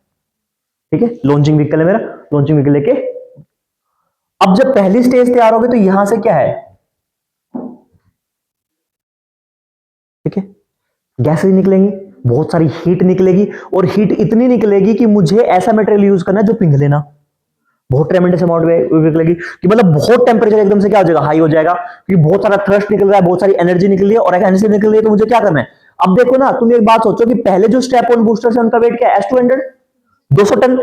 ठीक है? लॉन्चिंग व्हीकल है मेरा, लॉन्चिंग व्हीकल लेके अब जब पहली स्टेज तैयार होगी तो यहां से क्या है, ठीक है? गैसेज निकलेंगी, बहुत सारी हीट निकलेगी, और हीट इतनी निकलेगी कि मुझे ऐसा मटेरियल यूज करना है जो पिघले ना, बहुत ट्रेमेंडस अमाउंट में निकलेगी, कि मतलब बहुत टेम्परेचर एकदम से क्या हो जाएगा, हाई हो जाएगा, क्योंकि बहुत सारा थ्रस्ट निकल रहा है, बहुत सारी एनर्जी निकल रही है, और एनर्जी निकल रही है तो मुझे क्या करना है? अब देखो ना, तुम एक बात सोचो कि पहले जो स्टेप ऑन बूस्टर्स है उनका वेट क्या है, S200 200 टन,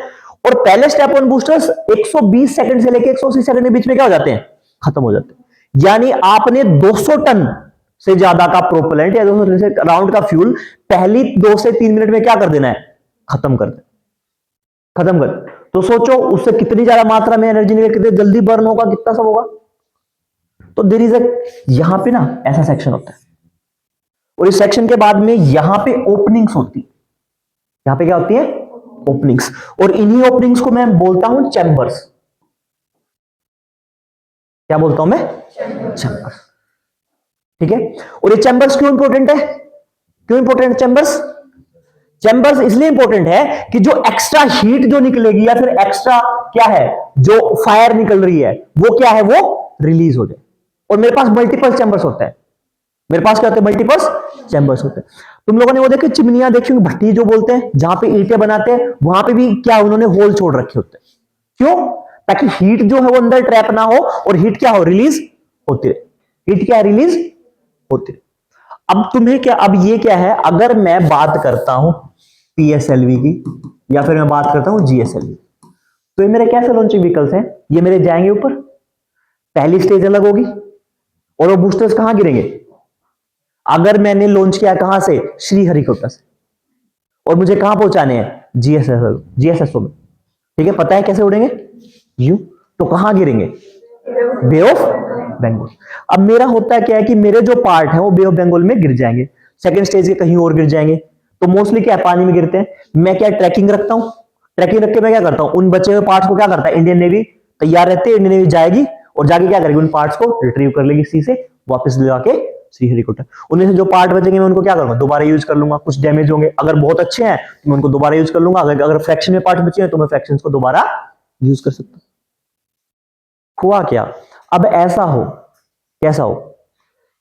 और पहले स्टेप ऑन बूस्टर्स 120 सेकंड से लेकर 180 सेकंड के बीच में क्या हो जाते हैं, खत्म हो जाते हैं। यानी आपने 200 टन से ज्यादा का प्रोपेलेंट या 200 टन से राउंड का फ्यूल पहली 2 से 3 मिनट में क्या कर देना है, खत्म कर देना, तो सोचो उससे कितनी ज्यादा मात्रा में एनर्जी निकल, कितनी जल्दी बर्न होगा, कितना सब होगा। तो देयर इज यहां पे ना ऐसा सेक्शन होता है, और इस सेक्शन के बाद में यहां पे ओपनिंग्स होती है, यहां पे क्या होती है, ओपनिंग्स, और इन्हीं ओपनिंग्स को मैं बोलता हूं चैम्बर्स। क्या बोलता हूं मैं, चैम्बर्स, ठीक है? और ये चैम्बर्स क्यों इंपॉर्टेंट है, क्यों इंपॉर्टेंट है चैम्बर्स? चैम्बर्स इसलिए इंपॉर्टेंट है कि जो एक्स्ट्रा हीट जो निकलेगी, या फिर एक्स्ट्रा क्या है, जो फायर निकल रही है, वो क्या है, वो रिलीज हो जाए। और मेरे पास मल्टीपल चैम्बर्स होता है, मेरे पास क्या होते हैं, मल्टीपल चैम्बर्स होते हैं। तुम लोगों ने वो देखे चिमनियां देखी होंगी, भट्टी जो बोलते हैं, जहां पे ईंटें बनाते हैं, वहां पे भी क्या उन्होंने होल छोड़ रखे होते हैं, क्यों? ताकि हीट जो है वो अंदर ट्रैप ना हो, और हीट क्या हो, रिलीज होती रहे, हीट क्या रिलीज होती रहे। अब तुम्हें क्या, अब ये क्या है, अगर मैं बात करता हूं PSLV की, या फिर मैं बात करता हूं GSLV, तो ये मेरे कैसे लॉन्चिंग व्हीकल्स हैं, ये मेरे जाएंगे ऊपर, पहली स्टेज अलग होगी, और वो बूस्टर्स कहां गिरेंगे? अगर मैंने लॉन्च किया कहां से, श्रीहरिकोटा से, और मुझे कहां पहुंचाने हैं, GSSO में, ठीक है? पता है कैसे उड़ेंगे, यू, तो कहां गिरेंगे, बे ऑफ बंगाल। अब मेरा होता है क्या है कि मेरे जो पार्ट है वो बे ऑफ बंगाल में गिर जाएंगे, सेकंड स्टेज के कहीं और गिर जाएंगे, तो मोस्टली क्या पानी में गिरते हैं। मैं क्या ट्रैकिंग रखता हूं, ट्रैकिंग रख के मैं क्या करता हूं, उन बचे हुए पार्ट्स को क्या करता है, इंडियन नेवी तैयार रहती है, इंडियन नेवी जाएगी और जाके क्या करेगी, उन पार्ट्स को रिट्रीव कर लेगी सी से, वापस ले जाके श्रीहरिकोटा। उनमें से जो पार्ट बचेंगे मैं उनको क्या करूंगा, दोबारा यूज कर लूंगा। कुछ डैमेज होंगे, अगर बहुत अच्छे हैं तो मैं उनको दोबारा यूज कर लूंगा, अगर फ्रैक्शन में पार्ट बचे हैं तो मैं फ्रैक्शंस को दोबारा यूज कर सकता हूं। हुआ क्या, अब ऐसा हो, कैसा हो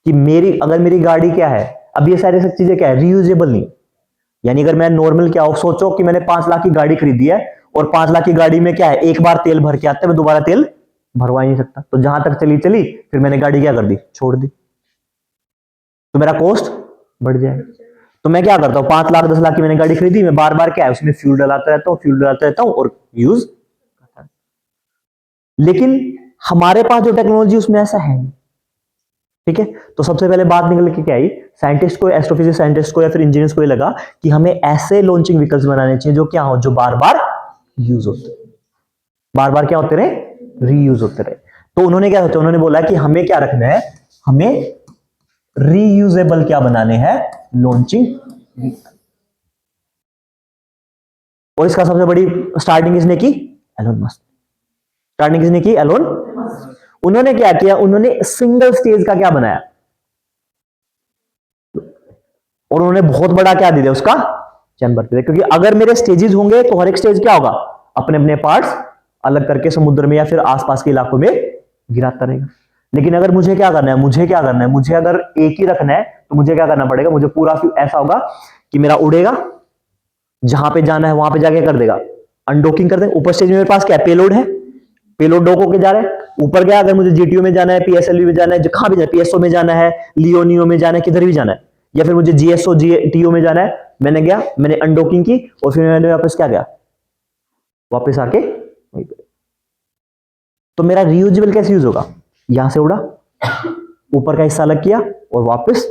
कि अगर मेरी गाड़ी क्या है, अब ये सारी सब चीजें क्या है, रीयूजेबल नहीं। यानी अगर मैं नॉर्मल क्या हो, सोचो कि मैंने 5 लाख की गाड़ी खरीदी है, और 5 लाख की गाड़ी में क्या है, एक बार तेल भर के आता है, मैं दोबारा तेल भरवा ही नहीं सकता, तो जहां तक चली, फिर मैंने गाड़ी क्या कर दी, छोड़ दी, तो मेरा कॉस्ट बढ़ जाएगा। तो मैं क्या करता हूं, 5 लाख 10 लाख की मैंने गाड़ी खरीदी, मैं बार बार क्या है उसमें फ्यूल डलाता रहता हूं और यूज करता है। लेकिन हमारे पास जो टेक्नोलॉजी उसमें ऐसा है नहीं, ठीक है? तो सबसे पहले बात निकल के क्या आई, साइंटिस्ट को, एस्ट्रोफिजिक्स साइंटिस्ट को या फिर इंजीनियर्स को ये लगा कि हमें ऐसे लॉन्चिंग व्हीकल्स बनाने चाहिए जो क्या हो, जो बार बार यूज होते, बार बार क्या होते रहे, रीयूज होते रहे। तो उन्होंने क्या सोचा, उन्होंने बोला कि हमें क्या रखना है, हमें रीयूजेबल क्या बनाने हैं, लॉन्चिंग व्हीकल। और इसका सबसे बड़ी स्टार्टिंग किसने की, एलोन मस्क। स्टार्टिंग किसने की, एलोन। उन्होंने क्या किया, उन्होंने सिंगल स्टेज का क्या बनाया, और उन्होंने बहुत बड़ा क्या दे दिया उसका चैम्बर दे दिया। क्योंकि अगर मेरे स्टेजेस होंगे तो हर एक स्टेज क्या होगा, अपने अपने पार्ट्स अलग करके समुद्र में या फिर आसपास के इलाकों में गिराता रहेगा। लेकिन अगर मुझे क्या करना है, मुझे अगर एक ही रखना है तो मुझे क्या करना पड़ेगा, मुझे पूरा ऐसा होगा कि मेरा उड़ेगा, जहां पे जाना है वहां पे जाके कर देगा, अनडॉकिंग कर देगा। ऊपर स्टेज में मेरे पास क्या पेलोड है, पेलोड डॉक होके जा रहा है। ऊपर गया, अगर मुझे जीटीओ में जाना है, पीएसएलवी में जाना है, कहां भी जाना है, पीएसओ में जाना है, लियोनियो में जाना है, किधर भी जाना है, या फिर मुझे जीएसओ जीटीओ में जाना है, मैंने गया, मैंने अनडॉकिंग की और फिर मैंने वापस क्या गया, वापस आके वहीं पे। तो मेरा रीयूजेबल कैसे यूज होगा, यहां से उड़ा, ऊपर का हिस्सा अलग किया और वापस।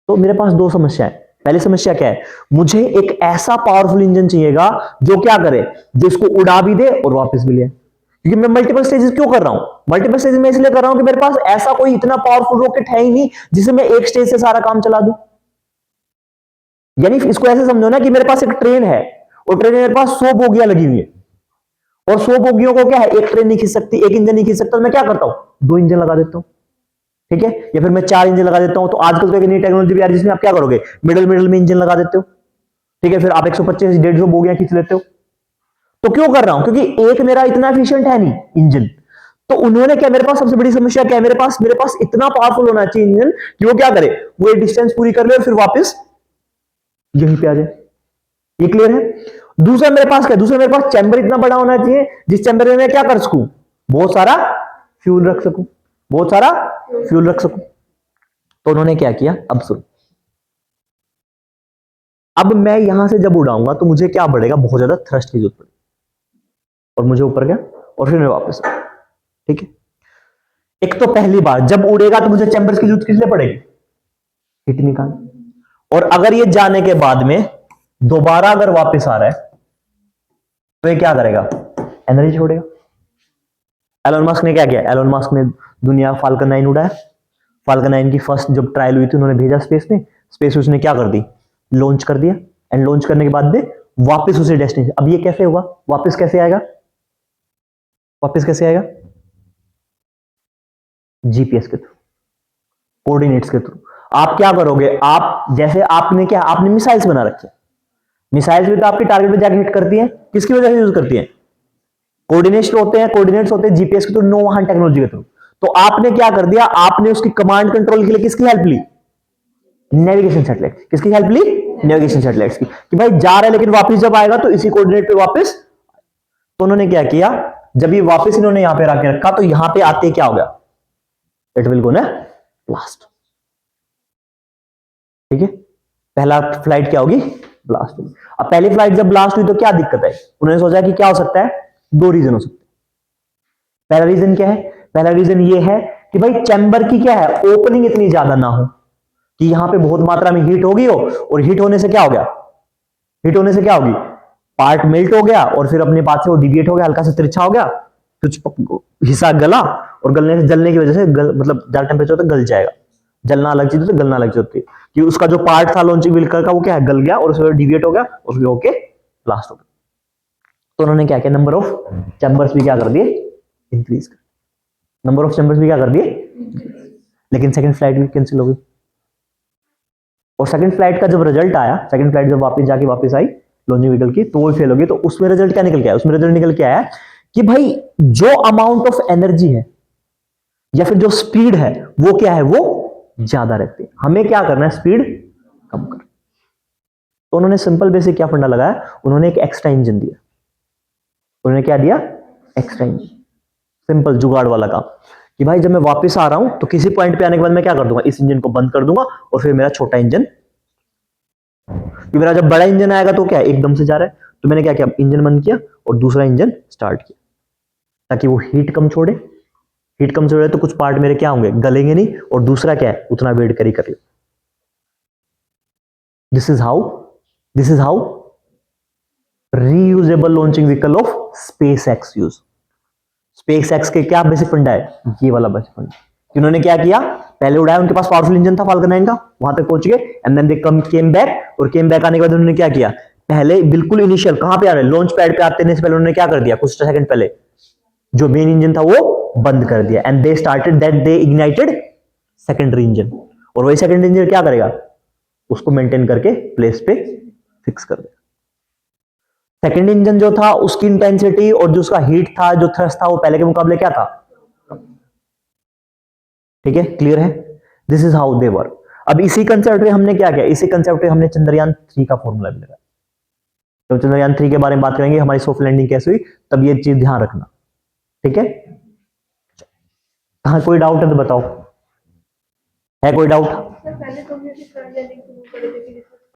तो मेरे पास दो समस्या है। पहली समस्या क्या है, मुझे एक ऐसा पावरफुल इंजन चाहिएगा जो क्या करे, जिसको उड़ा भी दे और वापस भी ले। क्योंकि मैं मल्टीपल स्टेजेस क्यों कर रहा हूं, मल्टीपल स्टेजेस में इसलिए कर रहा हूं कि मेरे पास ऐसा कोई इतना पावरफुल रॉकेट है ही नहीं जिसे मैं एक स्टेज से सारा काम चला दूं। यानी इसको ऐसे समझो ना कि मेरे पास एक ट्रेन है और ट्रेन में मेरे पास 100 बोगियां लगी हुई है, और 100 बोगियों को क्या है, एक ट्रेन नहीं खींच सकती, एक इंजन नहीं खींच सकता, तो मैं क्या करता हूं, 2 इंजन लगा देता हूं, ठीक है, या फिर मैं 4 इंजन लगा देता हूं। तो आजकल तो एक नई टेक्नोलॉजी भी आ रही है जिसमें आप क्या करोगे, मिडल में इंजन लगा देते हो, ठीक है, फिर आप 125-150 बोगियां खींच लेते हो। तो क्यों कर रहा हूं, क्योंकि एक मेरा इतना एफिशिएंट है नहीं इंजन। तो उन्होंने क्या, मेरे पास सबसे बड़ी समस्या क्या है, मेरे पास इतना पावरफुल होना चाहिए इंजन कि वो क्या करे, वो एक डिस्टेंस पूरी कर ले और फिर वापस यहीं पे आ जाए। ये क्लियर है। दूसरा मेरे पास क्या, दूसरा मेरे पास चैम्बर इतना बड़ा होना चाहिए जिस चैम्बर में मैं क्या कर सकूं, बहुत सारा फ्यूल रख सकूं, बहुत सारा फ्यूल रख सकूं। तो उन्होंने क्या किया, अब सुन, अब मैं यहां से जब उड़ाऊंगा तो मुझे क्या बढ़ेगा, बहुत ज्यादा थ्रस्ट की जरूरत पड़ेगी, और मुझे ऊपर गया और फिर मैं वापस आया, ठीक है। एक तो पहली बार जब उड़ेगा तो मुझे चैम्बर्स की जरूरत किस लिए पड़ेगी, हीट निकाल। और अगर ये जाने के बाद में दोबारा अगर वापस आ रहा है तो ये क्या करेगा, एनर्जी छोड़ेगा। एलोन मस्क ने क्या किया, एलोन मस्क ने दुनिया फाल्कन 9 उड़ाया। फाल्कन 9 की फर्स्ट जब ट्रायल हुई थी उन्होंने भेजा स्पेस में, स्पेस उसने क्या कर दी, लॉन्च कर दिया, एंड लॉन्च करने के बाद में वापस उसे डेस्टिनेशन। अब ये कैसे होगा, वापस कैसे आएगा, वापस कैसे आएगा, जीपीएस के थ्रू, कोऑर्डिनेट्स के थ्रू। आप क्या करोगे, आप जैसे आपने क्या, आपने मिसाइल्स बना रखी है, मिसाइल्स भी तो आपके टारगेट पे जाके हिट करती हैं, किसकी वजह से यूज करती हैं, कोऑर्डिनेट्स होते हैं जीपीएस के थ्रू, नो वहां टेक्नोलॉजी के थ्रू। तो आपने क्या कर दिया, आपने उसकी कमांड कंट्रोल के लिए किसकी हेल्प ली, नेविगेशन सैटेलाइट। किसकी हेल्प ली, नेविगेशन सैटेलाइट्स की, कि भाई जा रहा है लेकिन वापस जब आएगा तो इसी कोऑर्डिनेट पे वापस। तो उन्होंने क्या किया, जब ये वापस इन्होंने यहां पे रखे रखा तो यहां पे आते क्या हो गया, इट विल गो ना ब्लास्ट, ठीक है। पहला फ्लाइट क्या होगी, ब्लास्ट होगी। अब पहली फ्लाइट जब ब्लास्ट हुई तो क्या दिक्कत है, उन्होंने सोचा कि क्या हो सकता है, 2 रीजन हो सकते हैं। पहला रीजन क्या है, पहला रीजन ये है कि भाई चैम्बर की क्या है, ओपनिंग इतनी ज्यादा ना हो कि यहां पे बहुत मात्रा में हीट होगी हो, और हीट होने से क्या हो गया, हीट होने से क्या होगी, पार्ट मेल्ट हो गया और फिर अपने पास से वो डिविएट हो गया, हल्का सा तिरछा हो गया, कुछ हिस्सा गला, और गलने से, जलने की वजह से मतलब ज्यादा टेम्परेचर तो गल जाएगा। जलना अलग चीज होती है, गलना अलग चीज होती है, कि उसका जो पार्ट था लॉन्चिंग व्हीकल का वो क्या है, गल गया और उसमें डिविएट हो गया और फिर ओके ब्लास्ट हो गया। तो उन्होंने क्या किया, नंबर ऑफ चैम्बर्स भी क्या कर दिए, इंक्रीज कर, नंबर ऑफ चैम्बर्स भी क्या कर दिए। लेकिन सेकंड फ्लाइट भी कैंसिल हो गई, और सेकंड फ्लाइट का जब रिजल्ट आया, सेकंड फ्लाइट जब वापस आई लॉन्चिंग व्हीकल की, तो वो फेल हो गई। तो उसमें रिजल्ट क्या निकल के आया, उसमें रिजल्ट निकल के आया कि भाई जो अमाउंट ऑफ एनर्जी है या फिर जो स्पीड है वो क्या है, वो ज्यादा रहती है, हमें क्या करना है, स्पीड कम कर। तो उन्होंने सिंपल बेसिक क्या फंडा लगाया, उन्होंने एक एक्स्ट्रा इंजन दिया। उन्होंने क्या दिया, एक्स्ट्रा इंजन, सिंपल जुगाड़ वाला काम, कि भाई जब मैं वापस आ रहा हूं तो किसी पॉइंट पे आने के बाद मैं क्या कर दूंगा, इस इंजन को बंद कर दूंगा और फिर मेरा छोटा इंजन, कि मेरा जब बड़ा इंजन आएगा तो क्या एकदम से जा रहा है, तो मैंने क्या किया, इंजन बंद किया और दूसरा इंजन स्टार्ट किया, ताकि वो हीट कम छोड़े। हीट कम छोड़े तो कुछ पार्ट मेरे क्या होंगे, गलेंगे नहीं, और दूसरा क्या है, उतना वेट करी कर ले। This is how reusable launching vehicle of SpaceX use. SpaceX के क्या बेसिक फंडा है, ये वाला बेसिक फंडा। इन्होंने क्या किया, पहले उड़ाया, उनके पास पावरफुल इंजन था फाल्कन 9 का, वहां तक पहुंच गए, and then they came back, और केम बैक आने के बाद उन्होंने क्या किया, पहले बिल्कुल इनिशियल कहां पे आ रहे, लॉन्च पैड पे आते से पहले उन्होंने क्या कर दिया, कुछ सेकंड पहले जो मेन इंजन था वो बंद कर दिया, and they started that they ignited secondary engine, और वही सेकेंडरी इंजन क्या करेगा, उसको मेंटेन करके प्लेस पे फिक्स कर देगा। सेकेंड इंजन जो था उसकी इंटेंसिटी और जो उसका हीट था, जो थ्रस्ट था, वो पहले के मुकाबले क्या था, ठीक है, क्लियर है। This is how they work. अब इसी कंसेप्ट में हमने क्या किया, इसी कंसेप्ट में हमने चंद्रयान 3 का फॉर्मूला भी लगाया। तो चंद्रयान 3 के बारे में बात करेंगे, हमारी सॉफ्ट लैंडिंग कैसे हुई, तब ये चीज ध्यान रखना, ठीक है। हाँ, कोई डाउट है तो बताओ, है कोई डाउट? सर पहले तो हमने करंट लैंडिंग शुरू करे थे, फिर